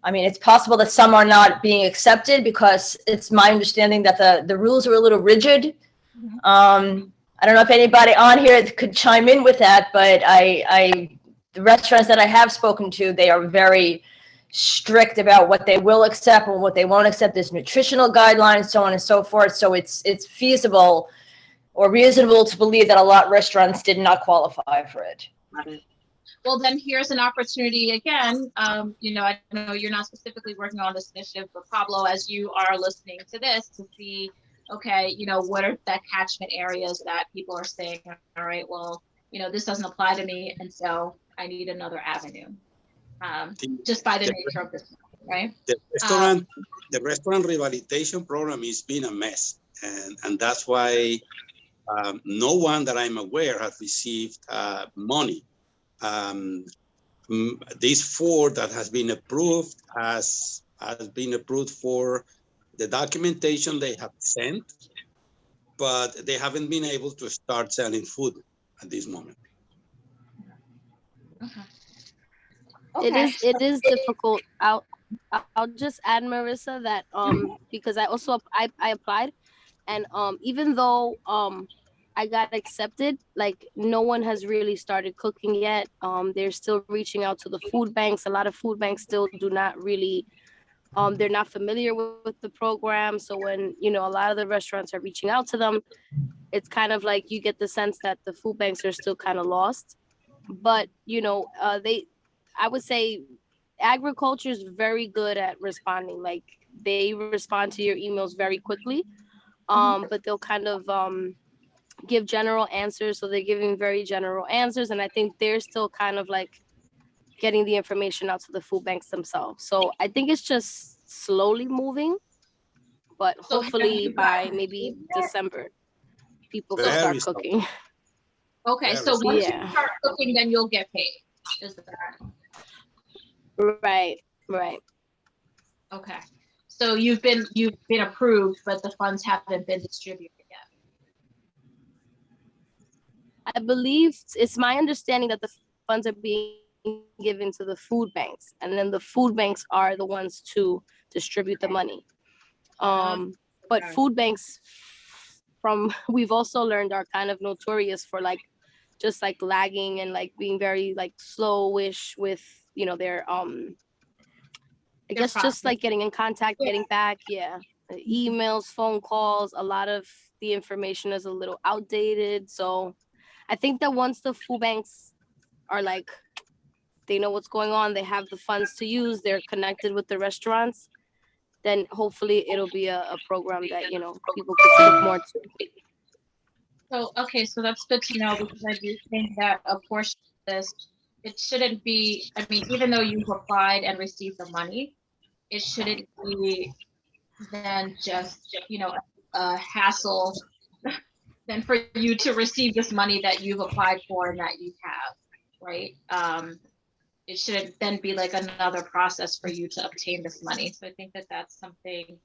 I mean, it's possible that some are not being accepted, because it's my understanding that the rules are a little rigid. Mm-hmm. I don't know if anybody on here could chime in with that, but the restaurants that I have spoken to, they are very strict about what they will accept and what they won't accept. There's nutritional guidelines, so on and so forth. So it's feasible or reasonable to believe that a lot of restaurants did not qualify for it. Well, then here's an opportunity again. You know, I know you're not specifically working on this initiative, but Pablo, as you are listening to this, to see, okay, you know, what are the catchment areas that people are saying, all right, well, you know, this doesn't apply to me, and so I need another avenue, just by the nature of this, right? The restaurant rehabilitation program has been a mess, and that's why no one that I'm aware has received money. These 4 that has been approved has been approved for the documentation they have sent, but they haven't been able to start selling food at this moment. Okay. It is difficult. I'll just add, Marissa, that because I also I applied, and even though I got accepted, like no one has really started cooking yet. They're still reaching out to the food banks. A lot of food banks still do not really, they're not familiar with the program. So when, you know, a lot of the restaurants are reaching out to them, it's kind of like you get the sense that the food banks are still kind of lost. But, you know, I would say agriculture is very good at responding. Like they respond to your emails very quickly, but they'll kind of, give general answers. So they're giving very general answers. And I think they're still kind of like getting the information out to the food banks themselves. So I think it's just slowly moving, but So hopefully by maybe December, people can Very start cooking. Okay, Very so once you Yeah. start cooking, then you'll get paid. Is that Right, right. okay? So you've been approved, but the funds haven't been distributed yet. I believe it's my understanding that the funds are being given to the food banks, and then the food banks are the ones to distribute the money. But Okay. food banks, from we've also learned, are kind of notorious for like just like lagging and like being very like slowish with, you know, their I Their guess just like process. getting in contact, Yeah. getting back. Yeah. Emails, phone calls, a lot of the information is a little outdated. So I think that once the food banks are like, they know what's going on, they have the funds to use, they're connected with the restaurants, then hopefully it'll be a program that, you know, people could stick more to. So, okay, so that's good to know, because I do think that a portion of this, it shouldn't be, I mean, even though you've applied and received the money, it shouldn't be then just, you know, a hassle than for you to receive this money that you've applied for and that you have, right? It shouldn't then be like another process for you to obtain this money. So I think that that's something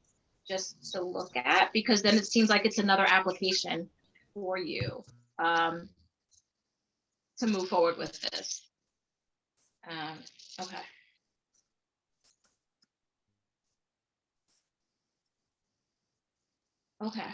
just to look at, because then it seems like it's another application for you to move forward with this. Okay. Okay.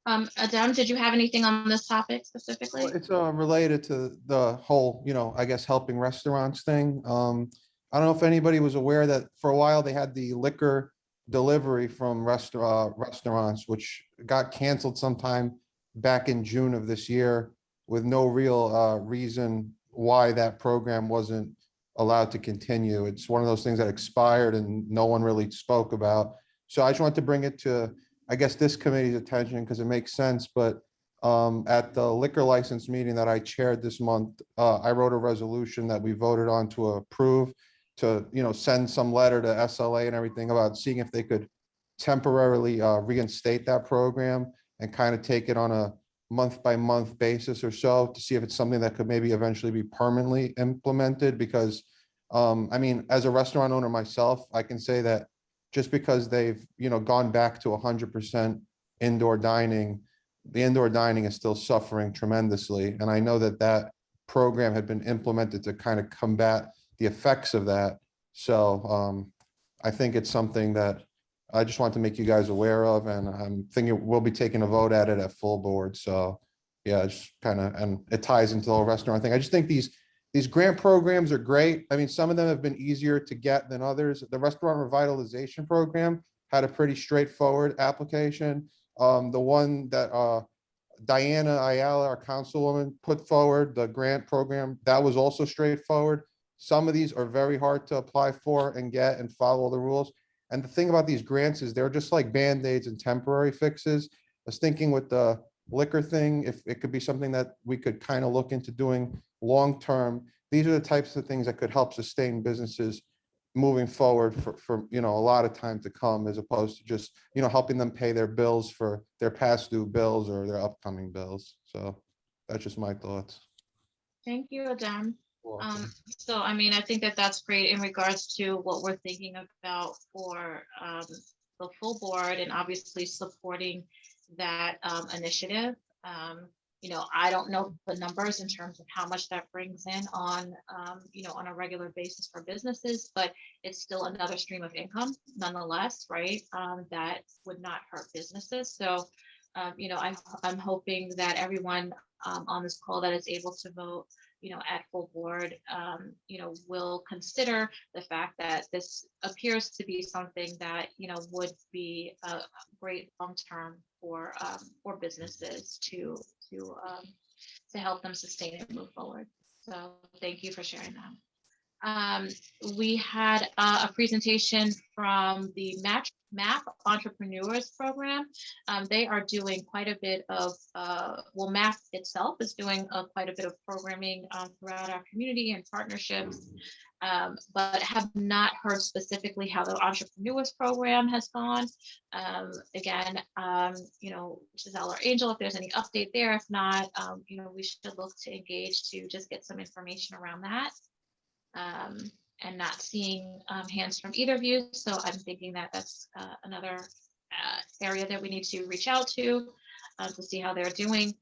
Adam, did you have anything on this topic specifically? Well, it's related to the whole, I guess helping restaurants thing. I don't know if anybody was aware that for a while they had the liquor delivery from restaurants, which got canceled sometime back in June of this year with no real reason why that program wasn't allowed to continue. It's one of those things that expired and no one really spoke about. So I just wanted to bring it to, I guess, this committee's attention because it makes sense, but at the liquor license meeting that I chaired this month, I wrote a resolution that we voted on to approve to, send some letter to SLA and everything about seeing if they could temporarily reinstate that program and kind of take it on a month by month basis or so to see if it's something that could maybe eventually be permanently implemented. Because I mean, as a restaurant owner myself, I can say that just because they've, gone back to 100% indoor dining, the indoor dining is still suffering tremendously. And I know that that program had been implemented to kind of combat the effects of that. So I think it's something that I just want to make you guys aware of, and I'm thinking we'll be taking a vote at it at full board. So yeah, just kind of, and it ties into the whole restaurant thing. I just think these grant programs are great. I mean, some of them have been easier to get than others. The restaurant revitalization program had a pretty straightforward application. The one that Diana Ayala, our councilwoman, put forward, the grant program, that was also straightforward. Some of these are very hard to apply for and get and follow the rules. And the thing about these grants is they're just like Band-Aids and temporary fixes. I was thinking with the liquor thing, if it could be something that we could kind of look into doing long-term. These are the types of things that could help sustain businesses moving forward for a lot of time to come, as opposed to just, helping them pay their bills for their past due bills or their upcoming bills. So that's just my thoughts. Thank you, Adam. So, I mean, I think that that's great in regards to what we're thinking about for the full board, and obviously supporting that initiative. I don't know the numbers in terms of how much that brings in on, on a regular basis for businesses, but it's still another stream of income nonetheless, right? That would not hurt businesses. So, I'm hoping that everyone on this call that is able to vote, at full board, will consider the fact that this appears to be something that, would be a great long-term for businesses to help them sustain and move forward. So thank you for sharing that. We had a presentation from the MAP Entrepreneurs Program. They are doing quite a bit of, well, MAP itself is doing quite a bit of programming throughout our community and partnerships, but have not heard specifically how the Entrepreneurs Program has gone. Again, you know, Giselle or Angel, if there's any update there. If not, you know, we should look to engage to just get some information around that. And not seeing hands from either of you. So I'm thinking that that's another area that we need to reach out to see how they're doing.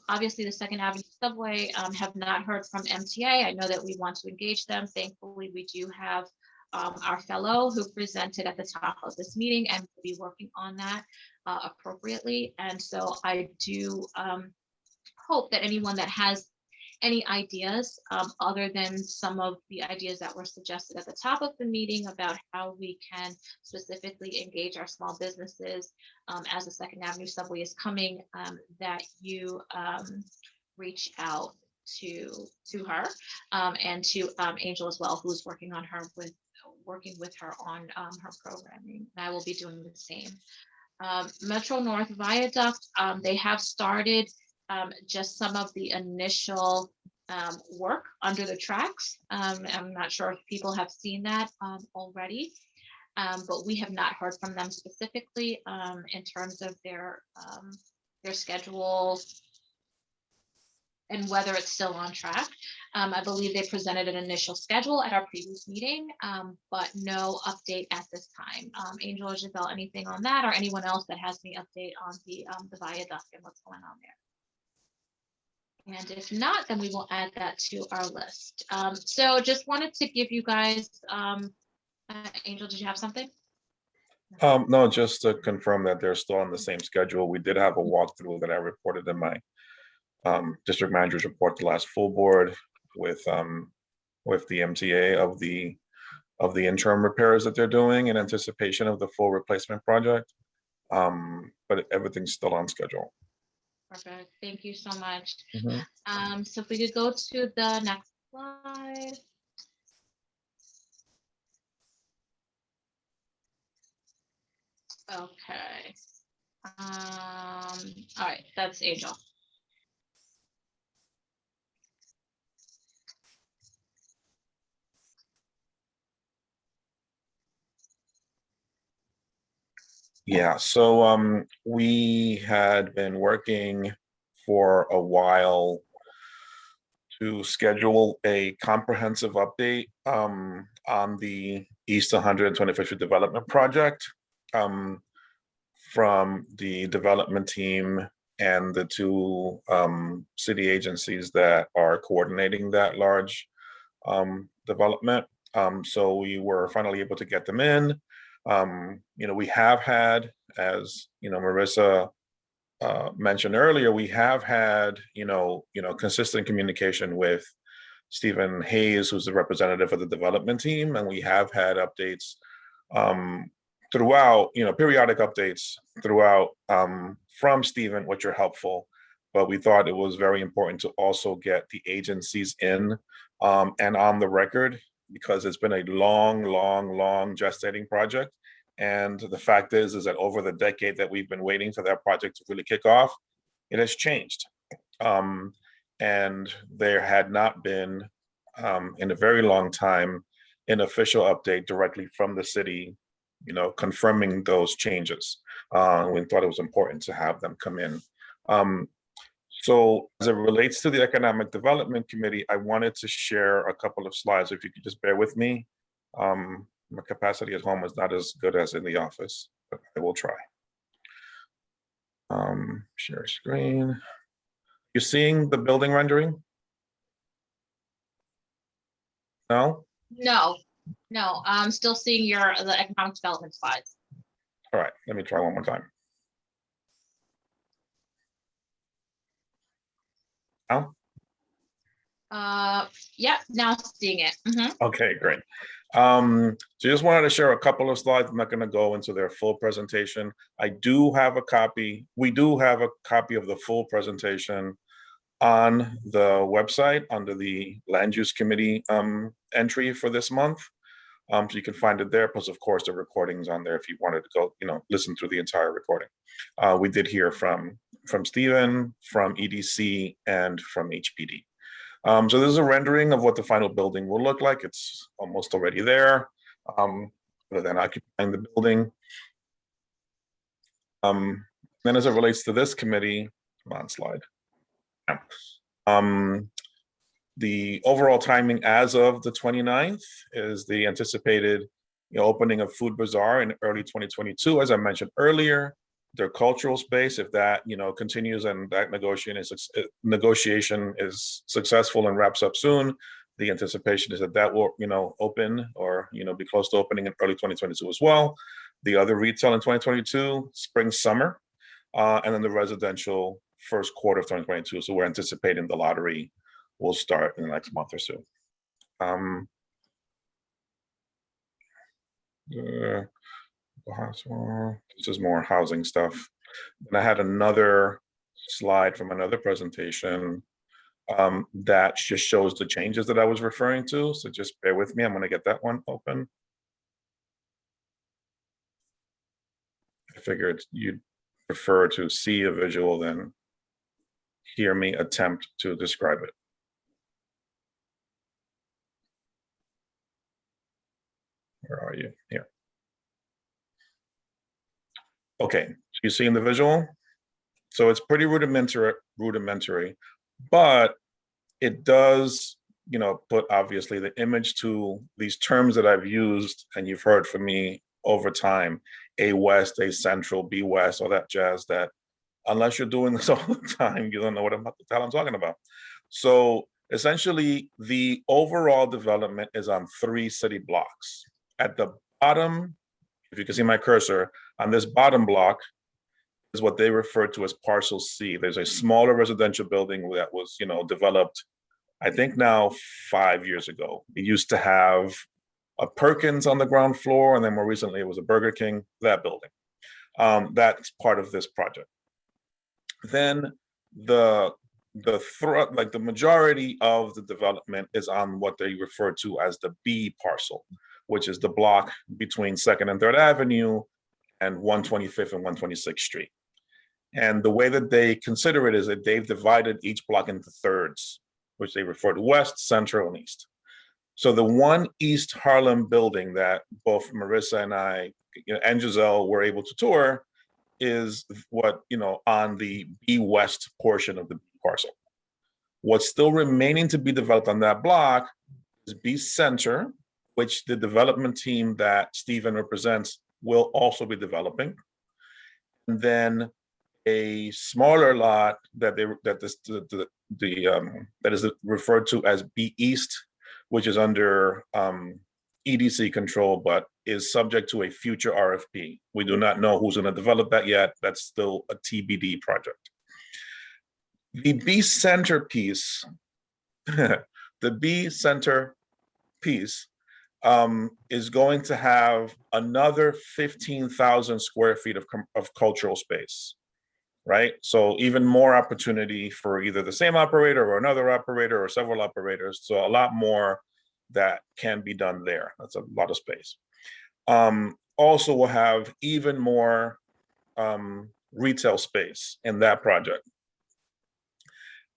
Obviously, the Second Avenue Subway have not heard from MTA. I know that we want to engage them. Thankfully, we do have our fellow who presented at the top of this meeting and will be working on that appropriately. And so I do hope that anyone that has any ideas other than some of the ideas that were suggested at the top of the meeting about how we can specifically engage our small businesses as the Second Avenue Subway is coming, that you reach out to her and to Angel as well, who's working with her on her programming. And I will be doing the same. Metro North Viaduct, they have started just some of the initial work under the tracks. I'm not sure if people have seen that already, but we have not heard from them specifically in terms of their schedule and whether it's still on track. I believe they presented an initial schedule at our previous meeting, but no update at this time. Angel or Giselle, anything on that, or anyone else that has any update on the viaduct and what's going on there? And if not, then we will add that to our list. So just wanted to give you guys, Angel, did you have something? No, just to confirm that they're still on the same schedule. We did have a walkthrough that I reported in my district manager's report to last full board with the MTA of the interim repairs that they're doing in anticipation of the full replacement project. But everything's still on schedule. Perfect. Thank you so much. Mm-hmm. So if we could go to the next slide. Okay. All right, that's Angel. Yeah, so we had been working for a while to schedule a comprehensive update on the East 125th Street Development Project from the development team and the two city agencies that are coordinating that large development. So we were finally able to get them in. You know, we have had, as you know, Marissa mentioned earlier, we have had, consistent communication with Stephen Hayes, who's the representative of the development team, and we have had updates throughout, periodic updates throughout from Stephen, which are helpful. But we thought it was very important to also get the agencies in and on the record, because it's been a long gestating project. And the fact is that over the decade that we've been waiting for that project to really kick off, it has changed. And there had not been, in a very long time, an official update directly from the city, confirming those changes. We thought it was important to have them come in. So as it relates to the Economic Development Committee, I wanted to share a couple of slides. If you could just bear with me. My capacity at home is not as good as in the office, but I will try. Share screen. You're seeing the building rendering? No? No, I'm still seeing the economic development slides. All right, let me try one more time. Now? Yeah, now seeing it. Okay, great. So just wanted to share a couple of slides. I'm not going to go into their full presentation. We do have a copy of the full presentation on the website under the Land Use Committee entry for this month. So you can find it there. Plus, of course, the recordings on there if you wanted to go, listen through the entire recording. We did hear from Stephen, from EDC, and from HPD. So this is a rendering of what the final building will look like. It's almost already there, other than occupying the building. Then as it relates to this committee, come on, slide. The overall timing as of the 29th is the anticipated opening of Food Bazaar in early 2022. As I mentioned earlier, their cultural space, if that continues and that negotiation is successful and wraps up soon, the anticipation is that that will open or be close to opening in early 2022 as well. The other retail in 2022, spring, summer, and then the residential first quarter of 2022. So we're anticipating the lottery will start in the next month or so. This is more housing stuff. And I had another slide from another presentation that just shows the changes that I was referring to. So just bear with me. I'm going to get that one open. I figured you'd prefer to see a visual than hear me attempt to describe it. Where are you? Here. Okay, so you see in the visual? So it's pretty rudimentary, but it does, put obviously the image to these terms that I've used and you've heard from me over time, A West, A Central, B West, all that jazz that unless you're doing this all the time, you don't know what the hell I'm talking about. So essentially the overall development is on 3 city blocks. At the bottom, if you can see my cursor, on this bottom block is what they refer to as parcel C. There's a smaller residential building that was, developed, I think now 5 years ago. It used to have a Perkins on the ground floor, and then more recently it was a Burger King, that building. That's part of this project. Then the majority of the development is on what they refer to as the B parcel, which is the block between 2nd and 3rd Avenue and 125th and 126th Street. And the way that they consider it is that they've divided each block into thirds, which they refer to West, Central, and East. So the one East Harlem building that both Marissa and I and Giselle were able to tour is what, on the B West portion of the B parcel. What's still remaining to be developed on that block is B Center, which the development team that Stephen represents will also be developing. And then a smaller lot that is referred to as B East, which is under EDC control, but is subject to a future RFP. We do not know who's going to develop that yet. That's still a TBD project. The B Center piece, the B Center piece is going to have another 15,000 square feet of cultural space, right? So even more opportunity for either the same operator or another operator or several operators. So a lot more that can be done there. That's a lot of space. Also, we'll have even more retail space in that project.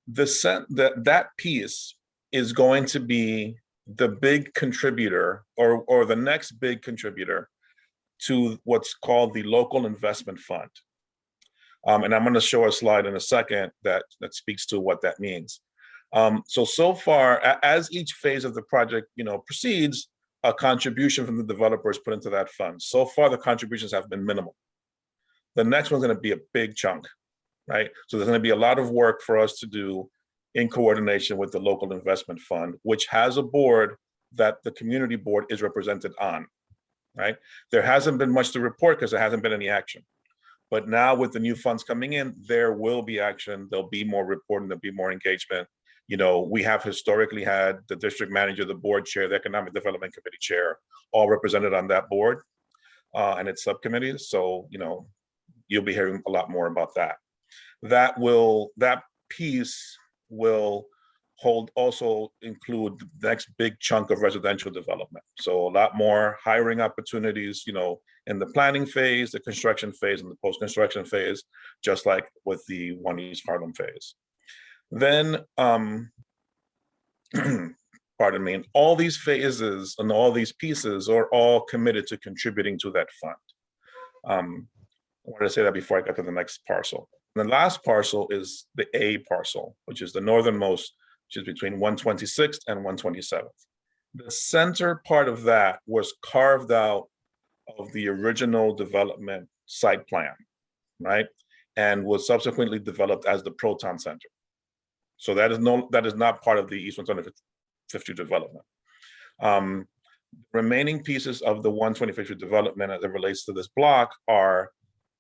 That piece is going to be the big contributor or the next big contributor to what's called the local investment fund. And I'm going to show a slide in a second that speaks to what that means. So far, as each phase of the project, proceeds, a contribution from the developer is put into that fund. So far, the contributions have been minimal. The next one's going to be a big chunk, right? So there's going to be a lot of work for us to do in coordination with the local investment fund, which has a board that the community board is represented on, right? There hasn't been much to report because there hasn't been any action. But now with the new funds coming in, there will be action. There'll be more reporting, there'll be more engagement. We have historically had the district manager, the board chair, the economic development committee chair, all represented on that board and its subcommittees. So, you'll be hearing a lot more about that. That piece will also include the next big chunk of residential development. So a lot more hiring opportunities, in the planning phase, the construction phase, and the post-construction phase, just like with the One East Harlem phase. Then, pardon me, and all these phases and all these pieces are all committed to contributing to that fund. I wanted to say that before I got to the next parcel. And the last parcel is the A parcel, which is the northernmost, which is between 126th and 127th. The center part of that was carved out of the original development site plan, right? And was subsequently developed as the Proton Center. So that is not part of the East 125th Street development. Remaining pieces of the 125th Street development as it relates to this block are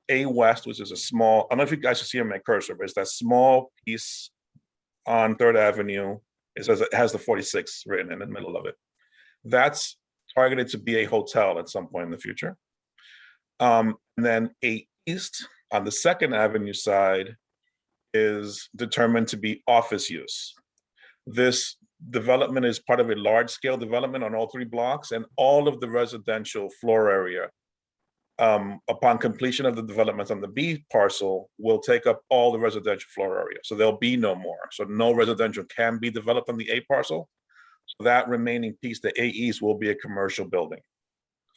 A West, which is a small, I don't know if you guys can see on my cursor, but it's that small piece on 3rd Avenue. It has the 46 written in the middle of it. That's targeted to be a hotel at some point in the future. And then A East on the 2nd Avenue side is determined to be office use. This development is part of a large scale development on all 3 blocks, and all of the residential floor area upon completion of the developments on the B parcel will take up all the residential floor area. So there'll be no more. So no residential can be developed on the A parcel. So that remaining piece, the A East, will be a commercial building.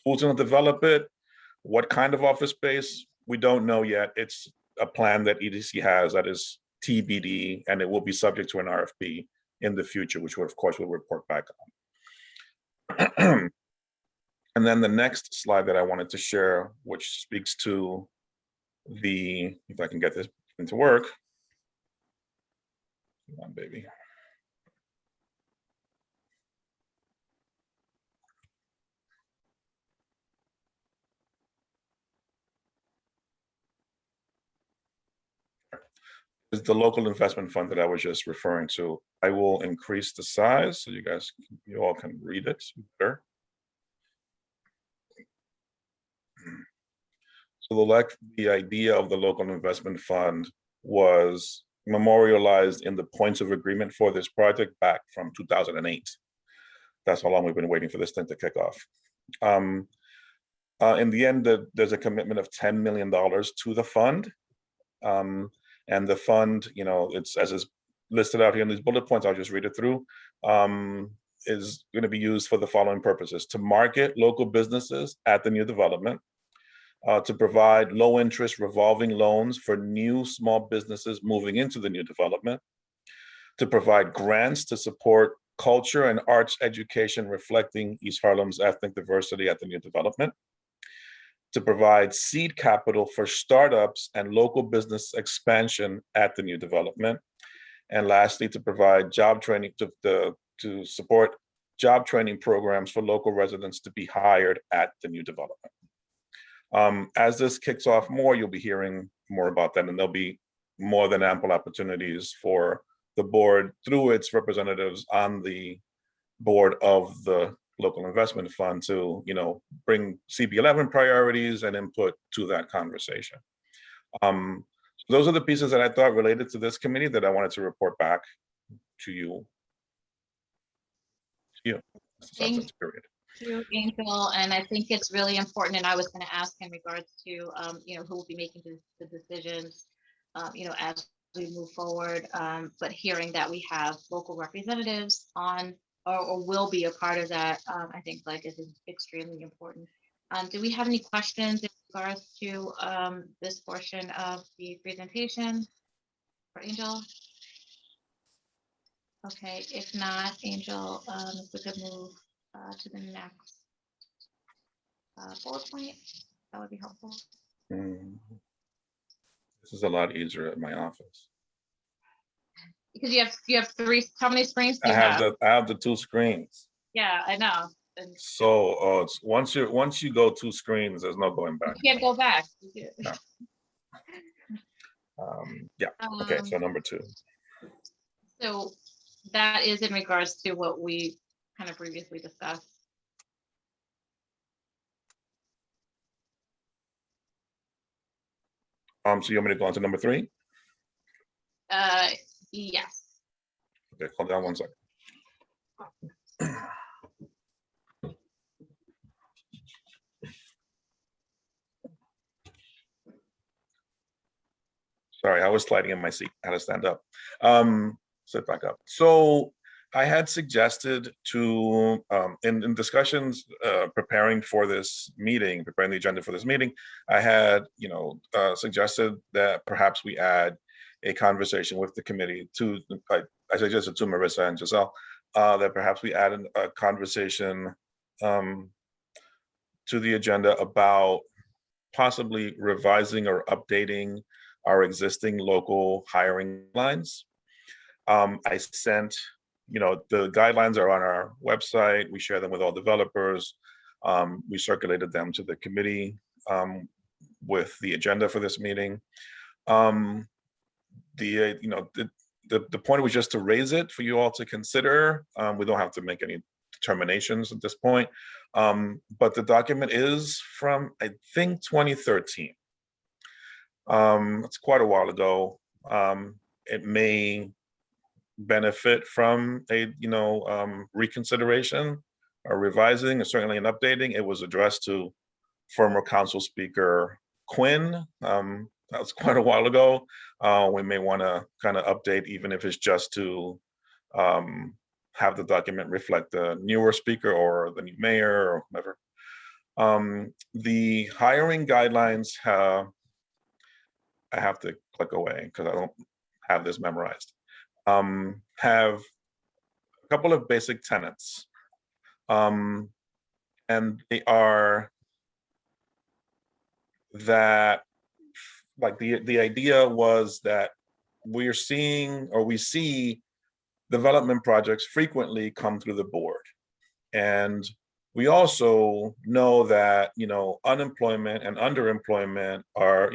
Who's going to develop it? What kind of office space? We don't know yet. It's a plan that EDC has that is TBD, and it will be subject to an RFP in the future, which of course we'll report back on. And then the next slide that I wanted to share, which speaks to if I can get this into work. Come on, baby. Is the local investment fund that I was just referring to. I will increase the size so you all can read it better. So the idea of the local investment fund was memorialized in the points of agreement for this project back from 2008. That's how long we've been waiting for this thing to kick off. In the end, there's a commitment of $10 million to the fund. And the fund, it's as is listed out here in these bullet points, I'll just read it through, is going to be used for the following purposes: to market local businesses at the new development, to provide low interest revolving loans for new small businesses moving into the new development, to provide grants to support culture and arts education reflecting East Harlem's ethnic diversity at the new development, to provide seed capital for startups and local business expansion at the new development, and lastly, to provide job training to support job training programs for local residents to be hired at the new development. As this kicks off more, you'll be hearing more about that, and there'll be more than ample opportunities for the board through its representatives on the board of the local investment fund to, bring CB11 priorities and input to that conversation. Those are the pieces that I thought related to this committee that I wanted to report back to you. Thank you, Angel. And I think it's really important. And I was going to ask in regards to, who will be making the decisions, as we move forward. But hearing that we have local representatives on or will be a part of that, I think is extremely important. Do we have any questions in regards to this portion of the presentation for Angel? Okay, if not, Angel, if we could move to the next bullet point, that would be helpful. This is a lot easier at my office. Because you have 3, how many screens do you I have the 2 screens. Yeah, I know. And so it's once you go 2 screens, there's no going back. you can't go back. No. Yeah, okay, so number 2. So that is in regards to what we kind of previously discussed. So you want me to go on to number 3? Yes. Okay, hold on 1 second. Sorry, I was sliding in my seat. I had to stand up. Sit back up. So I had suggested to, in discussions preparing for this meeting, preparing the agenda for this meeting, I had, suggested that perhaps we add a conversation with the committee to, I suggested to Marissa and Giselle, that perhaps we add a conversation to the agenda about possibly revising or updating our existing local hiring lines. I sent, the guidelines are on our website. We share them with all developers. We circulated them to the committee with the agenda for this meeting. The point was just to raise it for you all to consider. We don't have to make any determinations at this point. But the document is from, I think, 2013. It's quite a while ago. It may benefit from a reconsideration or revising, or certainly an updating. It was addressed to former council speaker Quinn. That was quite a while ago. We may want to kind of update, even if it's just to have the document reflect the newer speaker or the new mayor or whatever. The hiring guidelines I have to click away because I don't have this memorized. Have a couple of basic tenets. And they are that, like, the idea was that we see development projects frequently come through the board. And we also know that, unemployment and underemployment are,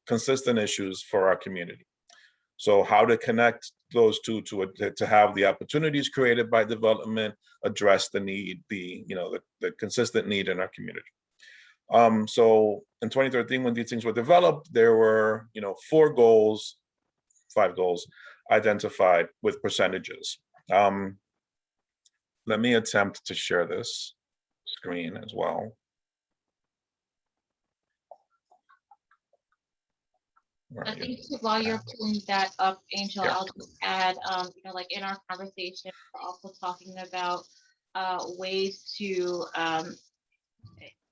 consistent issues for our community. So how to connect those two to have the opportunities created by development address the need, the consistent need in our community. So in 2013, when these things were developed, there were, 5 goals identified with percentages. Let me attempt to share this screen as well. I think while you're pulling that up, Angel, Yeah. I'll just add, like in our conversation, we're also talking about ways to,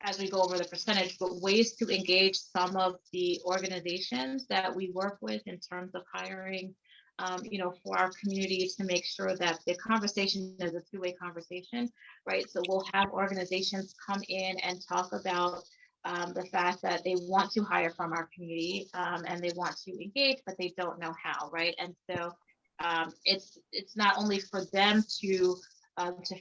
as we go over the percentage, but ways to engage some of the organizations that we work with in terms of hiring, for our community, to make sure that the conversation is a two-way conversation, right? So we'll have organizations come in and talk about the fact that they want to hire from our community and they want to engage, but they don't know how, right? And so it's not only for them to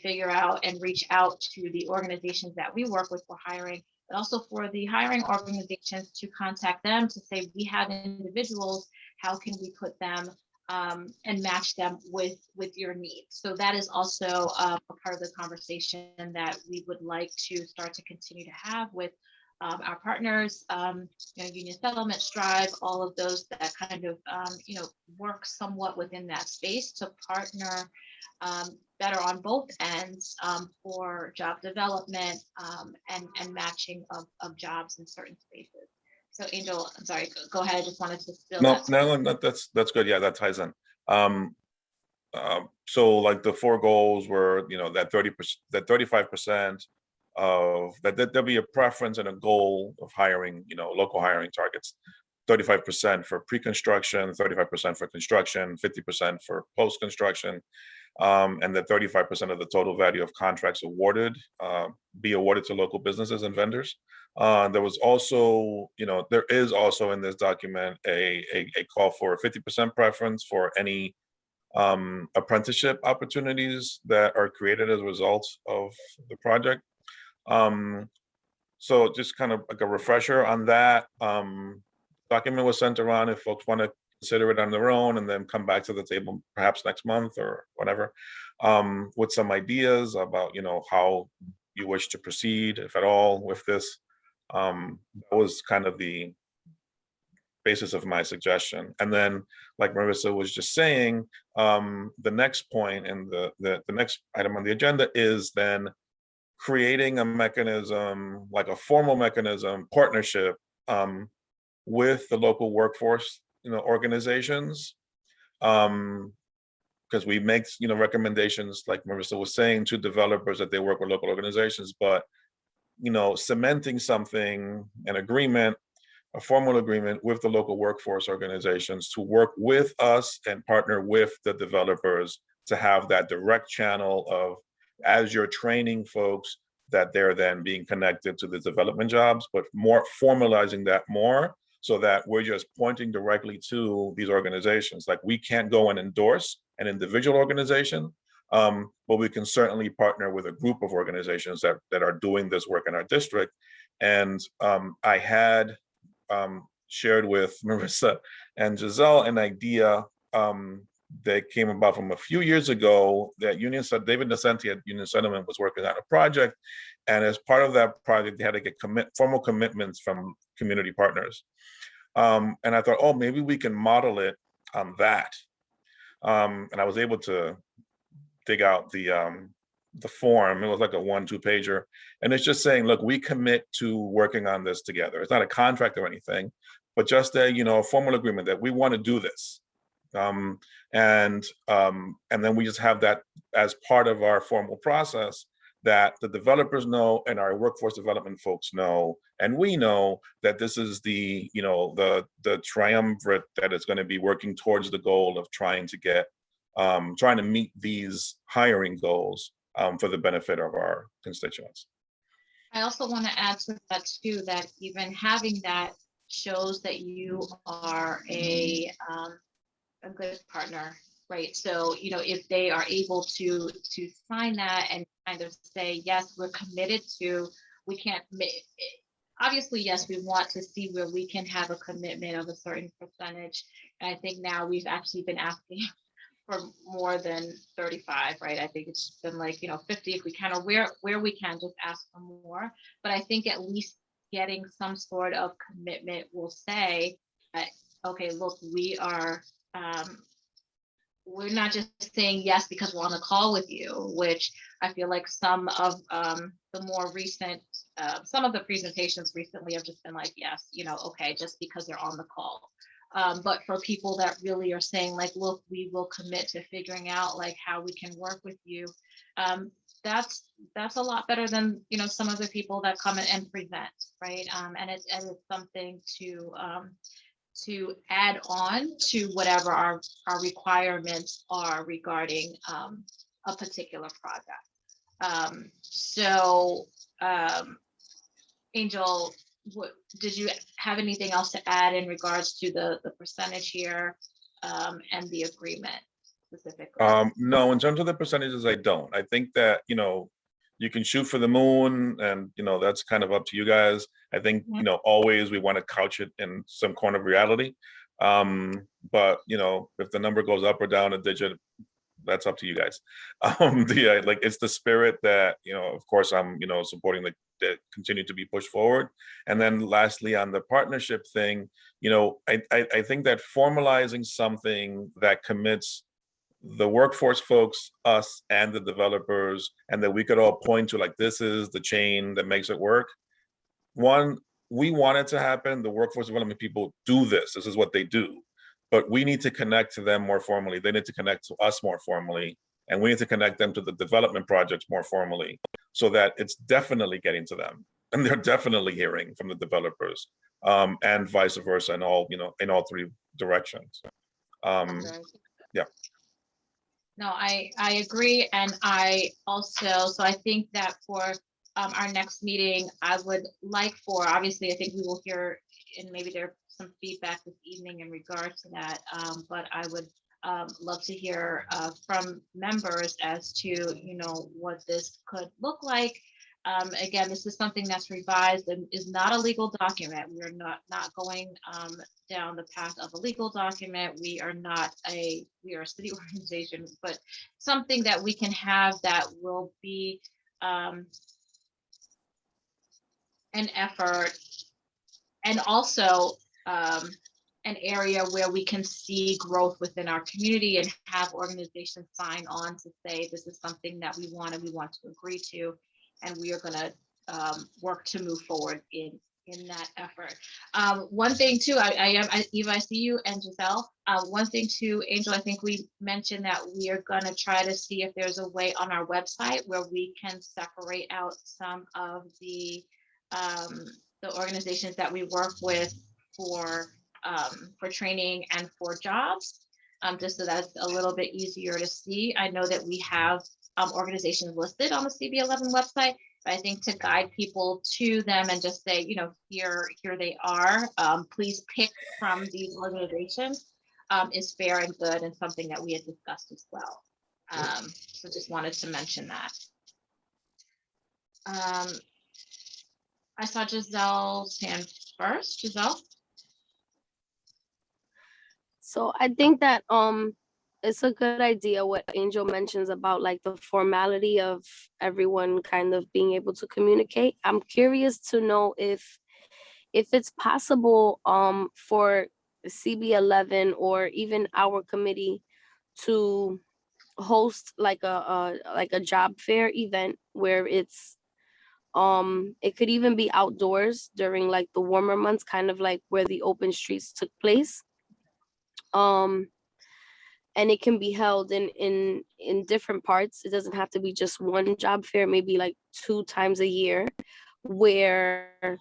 figure out and reach out to the organizations that we work with for hiring, but also for the hiring organizations to contact them to say, we have individuals, how can we put them and match them with your needs? So that is also a part of the conversation that we would like to start to continue to have with our partners, Union Settlement, Strive, all of those that kind of, work somewhat within that space to partner better on both ends for job development and matching of jobs in certain spaces. So Angel, I'm sorry, go ahead. I just wanted to fill that. No, that's good. Yeah, that ties in. So like the 4 goals were, that 30%, that 35% of that, there'll be a preference and a goal of hiring, local hiring targets. 35% for pre-construction, 35% for construction, 50% for post-construction, and that 35% of the total value of contracts awarded be awarded to local businesses and vendors. There was also, there is also in this document a call for a 50% preference for any apprenticeship opportunities that are created as a result of the project. So just kind of like a refresher on that. Document was sent around if folks want to consider it on their own and then come back to the table perhaps next month or whatever, with some ideas about, how you wish to proceed, if at all, with this. That was kind of the basis of my suggestion. And then, like Marissa was just saying, the next point and the next item on the agenda is then creating a mechanism, like a formal mechanism, partnership with the local workforce, organizations. Because we make, recommendations, like Marissa was saying, to developers that they work with local organizations, but, cementing something, an agreement, a formal agreement with the local workforce organizations to work with us and partner with the developers to have that direct channel of, as you're training folks, that they're then being connected to the development jobs, but more formalizing that more so that we're just pointing directly to these organizations. Like, we can't go and endorse an individual organization, but we can certainly partner with a group of organizations that are doing this work in our district. And I had shared with Marissa and Giselle an idea that came about from a few years ago that David Nascenti at Union Settlement was working on a project. And as part of that project, they had to get formal commitments from community partners. And I thought, oh, maybe we can model it on that. And I was able to dig out the form. It was like a 1-2 pager. And it's just saying, look, we commit to working on this together. It's not a contract or anything, but just a formal agreement that we want to do this. And then we just have that as part of our formal process, that the developers know and our workforce development folks know, and we know that this is the triumvirate that is going to be working towards the goal of trying to meet these hiring goals for the benefit of our constituents. I also want to add to that too, that even having that shows that you are a good partner, right? So, if they are able to sign that and kind of say, yes, we're committed to, we can't, obviously, yes, we want to see where we can have a commitment of a certain percentage. And I think now we've actually been asking for more than 35, right? I think it's been like, 50 if we can, or where we can just ask for more. But I think at least getting some sort of commitment will say that, okay, look, we're not just saying yes because we're on the call with you, which I feel like some of the more recent, some of the presentations recently have just been like, yes, okay, just because they're on the call. But for people that really are saying like, look, we will commit to figuring out like how we can work with you. That's a lot better than, some of the people that come and present, right? And it's something to add on to whatever our requirements are regarding a particular project. Angel, did you have anything else to add in regards to the percentage here and the agreement specifically? No, in terms of the percentages, I don't. I think that, you can shoot for the moon and, that's kind of up to you guys. I think, always we want to couch it in some corner of reality. But, if the number goes up or down a digit, that's up to you guys. It's the spirit that, of course I'm, supporting that continue to be pushed forward. And then lastly, on the partnership thing, I think that formalizing something that commits the workforce folks, us, and the developers, and that we could all point to like, this is the chain that makes it work. One, we want it to happen. The workforce development people do this. This is what they do. But we need to connect to them more formally. They need to connect to us more formally. And we need to connect them to the development projects more formally so that it's definitely getting to them. And they're definitely hearing from the developers and vice versa in all, in all three directions. Yeah. No, I agree. And I also, so I think that for our next meeting, I would like for, obviously, I think we will hear, and maybe there's some feedback this evening in regards to that, but I would love to hear from members as to, what this could look like. Again, this is something that's revised and is not a legal document. We're not going down the path of a legal document. We are a city organization, but something that we can have that will be an effort, and also an area where we can see growth within our community and have organizations sign on to say, this is something that we want to agree to, and we are going to work to move forward in that effort. One thing too, Eva, I see you, and Giselle. One thing too, Angel, I think we mentioned that we are going to try to see if there's a way on our website where we can separate out some of the organizations that we work with for training and for jobs, just so that's a little bit easier to see. I know that we have organizations listed on the CB11 website, but I think to guide people to them and just say, you know, here they are, please pick from these organizations, is fair and good, and something that we had discussed as well. So just wanted to mention that. I saw Giselle's hand first. Giselle? So I think that it's a good idea what Angel mentions about like the formality of everyone kind of being able to communicate. I'm curious to know if it's possible for CB11 or even our committee to host like a job fair event where it's it could even be outdoors during like the warmer months, kind of like where the open streets took place. And it can be held in different parts. It doesn't have to be just one job fair, maybe like 2 times a year, where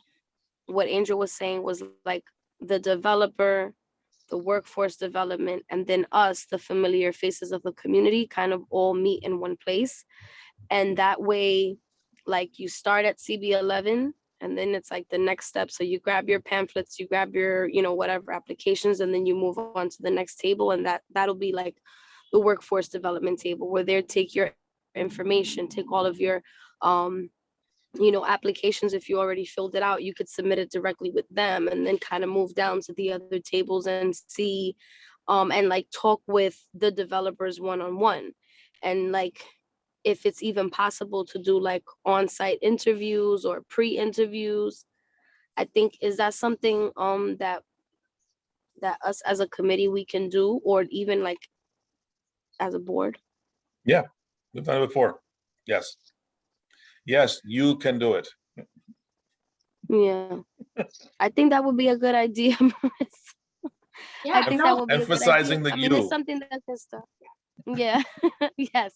what Angel was saying was like the developer, the workforce development, and then us, the familiar faces of the community, kind of all meet in one place. And that way, like you start at CB11, and then it's like the next step. So you grab your pamphlets, you grab your, you know, whatever applications, and then you move on to the next table. And that'll be like the workforce development table, where they'll take your information, take all of your, you know, applications. If you already filled it out, you could submit it directly with them, and then kind of move down to the other tables and see, and like talk with the developers one-on-one. And like, if it's even possible to do like on-site interviews or pre-interviews, I think, is that something that us as a committee we can do, or even like as a board? Yeah, we've done it before. Yes. Yes, you can do it. Yeah, I think that would be a good idea. Yeah, I think that would be Emphasizing a good idea. the I mean, you. it's something that can start. Yeah. Yes.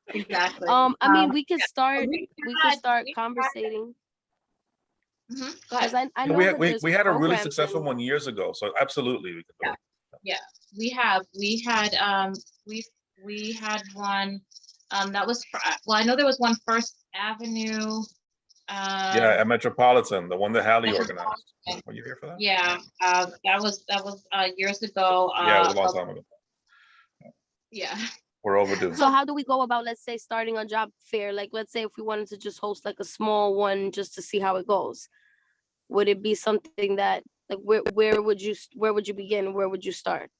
exactly. I mean, we could start we conversating. Go Because ahead. I know We that there's had a really programs successful and- one years ago, so absolutely we could do it. Yeah, we had one that was well, I know there was one First Avenue. Yeah, at Metropolitan, the one that Hallie organized. Were you here for that? Yeah, that was years ago. Yeah, it was a long time ago. Yeah. We're overdue. So how do we go about, let's say, starting a job fair? Like, let's say if we wanted to just host like a small one just to see how it goes, would it be something that like where would you begin? Where would you start?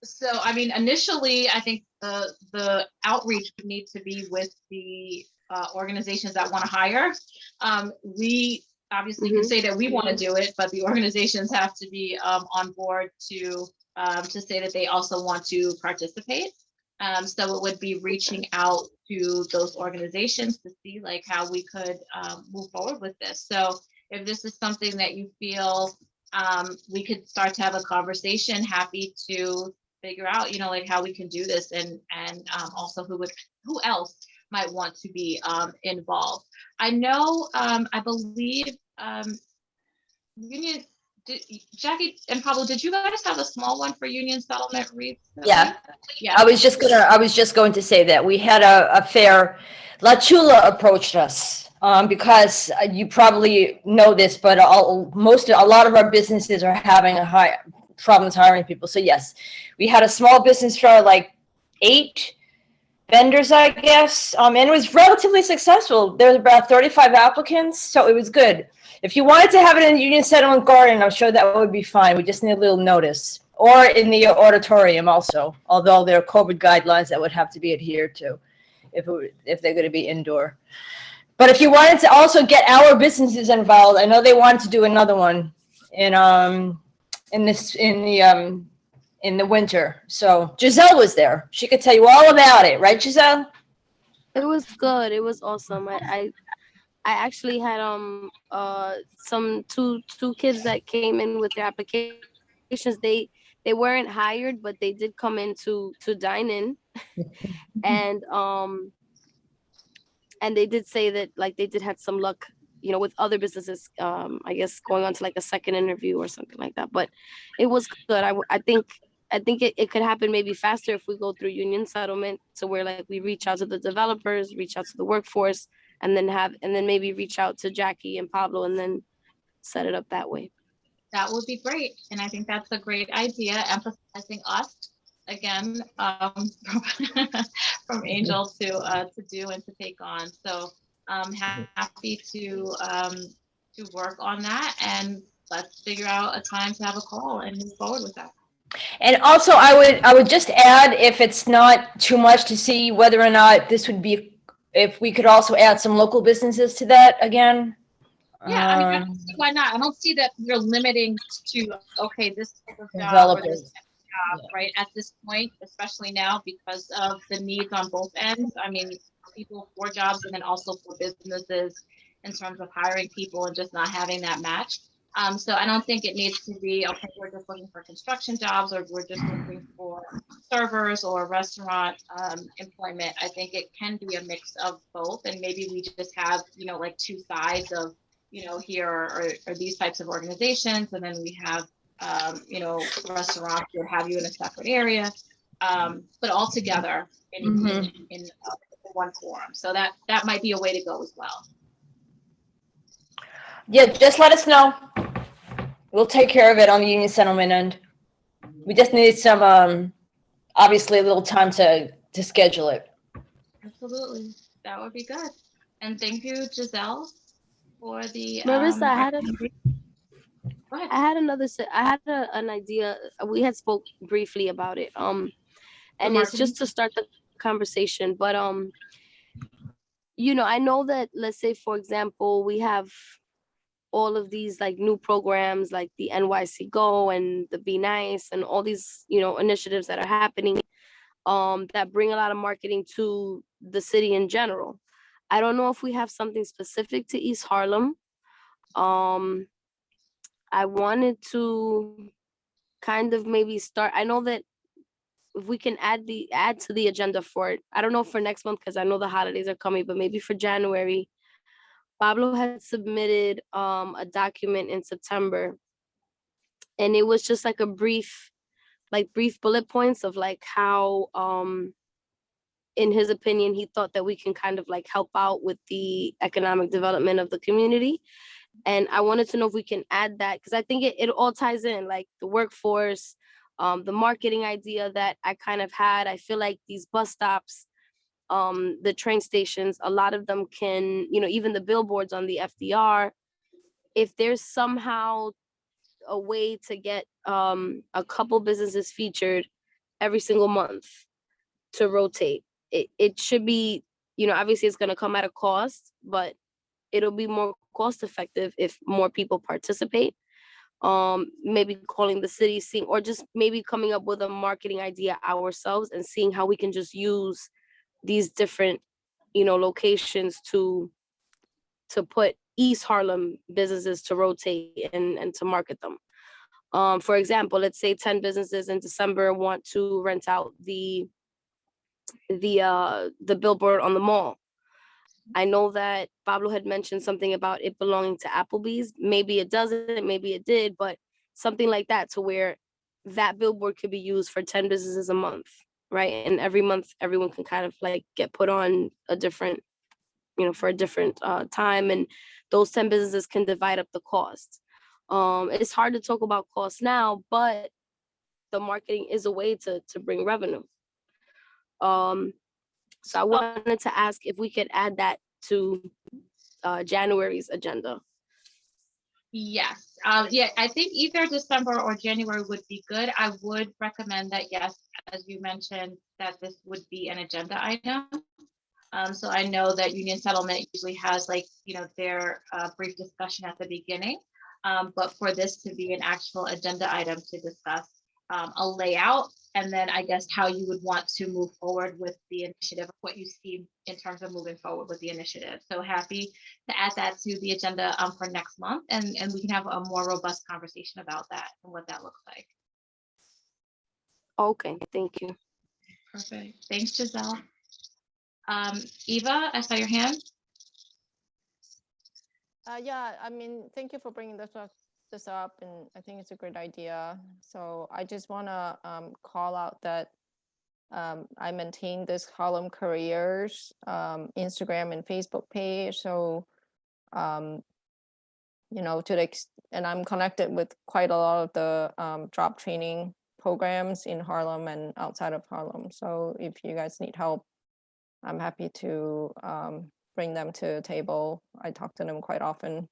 So, I mean, initially, I think the outreach would need to be with the organizations that want to hire. We obviously can say that we want to do it, but the organizations have to be on board to say that they also want to participate. So it would be reaching out to those organizations to see like how we could move forward with this. So if this is something that you feel we could start to have a conversation, happy to figure out, you know, like how we can do this, and also who else might want to be involved. I know, I believe Union, Jackie and Pablo, did you guys have a small one for Union Settlement recently? Yeah. Yeah. I was just going to say that we had a fair. La Chula approached us because you probably know this, but a lot of our businesses are having problems hiring people. So yes, we had a small business fair, like 8 vendors, I guess, and it was relatively successful. There was about 35 applicants, so it was good. If you wanted to have it in Union Settlement Garden, I'm sure that would be fine. We just need a little notice. Or in the auditorium also, although there are COVID guidelines that would have to be adhered to if they're going to be indoor. But if you wanted to also get our businesses involved, I know they wanted to do another one in the winter. So Giselle was there. She could tell you all about it, right, Giselle? It was good. It was awesome. I actually had some two kids that came in with their applications. They weren't hired, but they did come in to dine in, and they did say that like they did have some luck, with other businesses. I guess going on to like a second interview or something like that. But it was good. I think it could happen maybe faster if we go through union settlement, to where like we reach out to the developers, reach out to the workforce, and then maybe reach out to Jackie and Pablo and then set it up that way. That would be great. And I think that's a great idea, emphasizing us again, from Angel to do and to take on. So I'm happy to work on that, and let's figure out a time to have a call and move forward with that. And also, I would just add, if it's not too much, to see whether or not this would be, if we could also add some local businesses to that again. Yeah, I mean, I don't see why not. I don't see that you're limiting to, okay, this type of job or Developers. this type of job, right? At this point, especially now because of the needs on both ends. I mean, people for jobs and then also for businesses in terms of hiring people and just not having that match. So I don't think it needs to be, okay, we're just looking for construction jobs or we're just looking for servers or restaurant employment. I think it can be a mix of both. And maybe we just have, like two sides of, here are these types of organizations. And then we have, restaurants that have you in a separate area, but all together in one forum. So that might be a way to go as well. Yeah, just let us know. We'll take care of it on the union settlement end. We just need some, obviously, a little time to schedule it. Absolutely, that would be good. And thank you, Giselle, for the. Marissa, I had an idea. We had spoke briefly about it. And it's just to start the conversation. But I know that, let's say, for example, we have all of these like new programs like the NYC Go and the Be Nice and all these, initiatives that are happening that bring a lot of marketing to the city in general. I don't know if we have something specific to East Harlem. I wanted to kind of maybe start. I know that if we can add to the agenda for it, I don't know for next month because I know the holidays are coming, but maybe for January. Pablo had submitted a document in September, and it was just like a brief bullet points of like how in his opinion he thought that we can kind of like help out with the economic development of the community. And I wanted to know if we can add that, because I think it all ties in, like the workforce, the marketing idea that I kind of had. I feel like these bus stops, the train stations, a lot of them can, even the billboards on the FDR, if there's somehow a way to get a couple businesses featured every single month to rotate, it should be, obviously it's going to come at a cost, but it'll be more cost effective if more people participate. Maybe calling the city, seeing, or just maybe coming up with a marketing idea ourselves and seeing how we can just use these different, locations to put East Harlem businesses to rotate and to market them. For example, let's say 10 businesses in December want to rent out the billboard on the mall. I know that Pablo had mentioned something about it belonging to Applebee's. Maybe it doesn't, maybe it did, but something like that, to where that billboard could be used for 10 businesses a month, right? And every month, everyone can kind of like get put on a different, for a different time. And those 10 businesses can divide up the cost. It's hard to talk about cost now, but the marketing is a way to bring revenue. So I wanted to ask if we could add that to January's agenda. Yes. Yeah, I think either December or January would be good. I would recommend that, yes, as you mentioned, that this would be an agenda item. So I know that union settlement usually has like, their brief discussion at the beginning. But for this to be an actual agenda item to discuss a layout, and then I guess how you would want to move forward with the initiative, what you see in terms of moving forward with the initiative. So happy to add that to the agenda for next month, and we can have a more robust conversation about that and what that looks like. Okay, thank you. Perfect. Thanks, Giselle. Eva, I saw your hand. Yeah, I mean, thank you for bringing this up, and I think it's a great idea. So I just want to call out that I maintain this Harlem Careers Instagram and Facebook page. So, you know, and I'm connected with quite a lot of the job training programs in Harlem and outside of Harlem. So if you guys need help, I'm happy to bring them to the table. I talk to them quite often.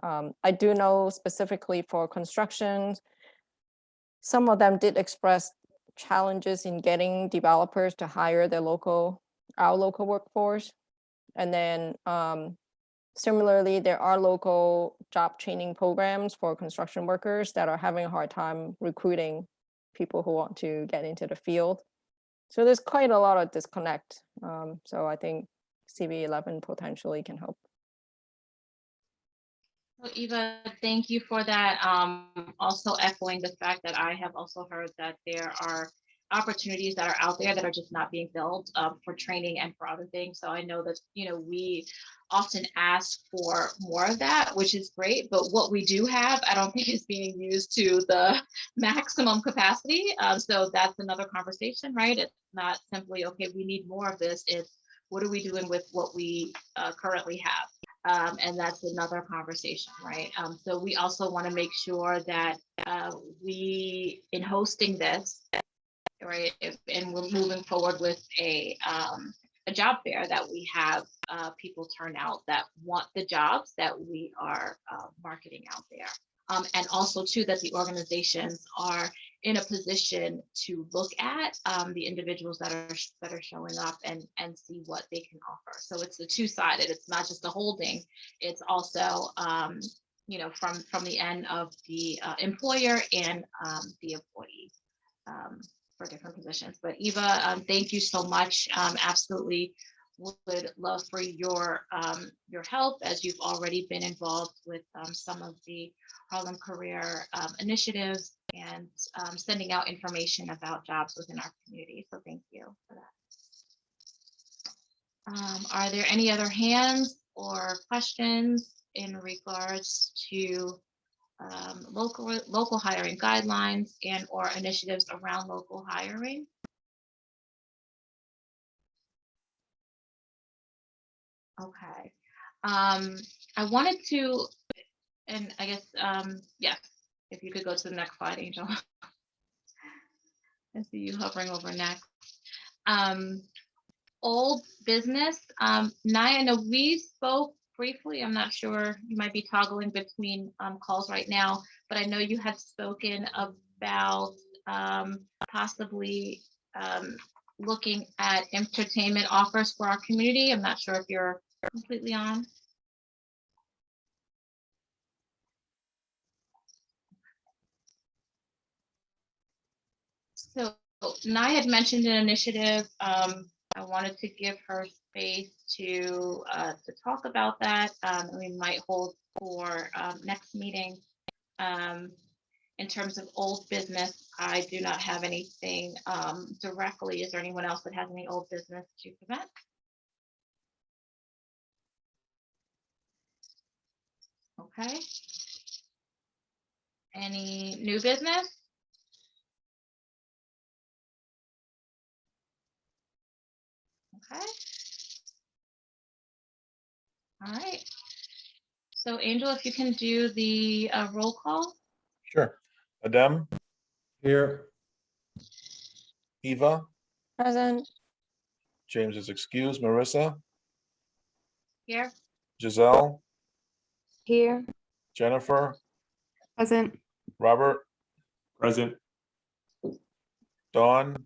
I do know specifically for construction, some of them did express challenges in getting developers to hire our local workforce. And then similarly, there are local job training programs for construction workers that are having a hard time recruiting people who want to get into the field. So there's quite a lot of disconnect. So I think CB11 potentially can help. Well, Eva, thank you for that. Also echoing the fact that I have also heard that there are opportunities that are out there that are just not being filled for training and for other things. So I know that, you know, we often ask for more of that, which is great, but what we do have, I don't think is being used to the maximum capacity. So that's another conversation, right? It's not simply, okay, we need more of this. It's what are we doing with what we currently have? And that's another conversation, right? So we also want to make sure that we, in hosting this, right, and we're moving forward with a job fair, that we have people turn out that want the jobs that we are marketing out there. And also too, that the organizations are in a position to look at the individuals that are showing up and see what they can offer. So it's the two-sided. It's not just the holding. It's also you know, from the end of the employer and the employee for different positions. But Eva, thank you so much. Absolutely would love for your help, as you've already been involved with some of the Harlem Career initiatives and sending out information about jobs within our community. So thank you for that. Are there any other hands or questions in regards to local hiring guidelines and or initiatives around local hiring? Okay. I wanted to, and I guess, yes, if you could go to the next slide, Angel. I see you hovering over next. Old business. Naya, I know we spoke briefly. I'm not sure, you might be toggling between calls right now, but I know you had spoken about possibly looking at entertainment offers for our community. I'm not sure if you're completely on. So Nai had mentioned an initiative. I wanted to give her space to talk about that. We might hold for next meeting. In terms of old business, I do not have anything directly. Is there anyone else that has any old business to present? Okay. Any new business? Okay. All right. So Angel, if you can do the roll call. Sure. Adem, Here. Eva, Present. James is excused. Marissa, Here. Giselle, Here. Jennifer, Present. Robert, Present. Dawn,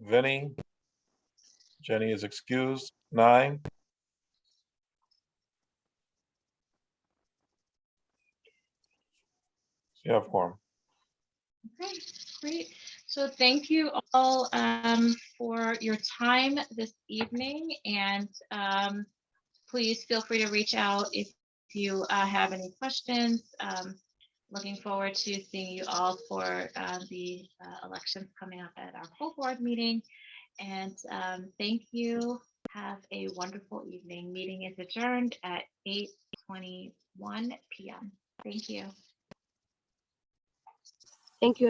Vinny, Jenny is excused. 9, You have quorum. Okay, great. So thank you all for your time this evening, and please feel free to reach out if you have any questions. Looking forward to seeing you all for the elections coming up at our full board meeting. And thank you. Have a wonderful evening. Meeting is adjourned at 8:21 p.m. Thank you. Thank you, everyone.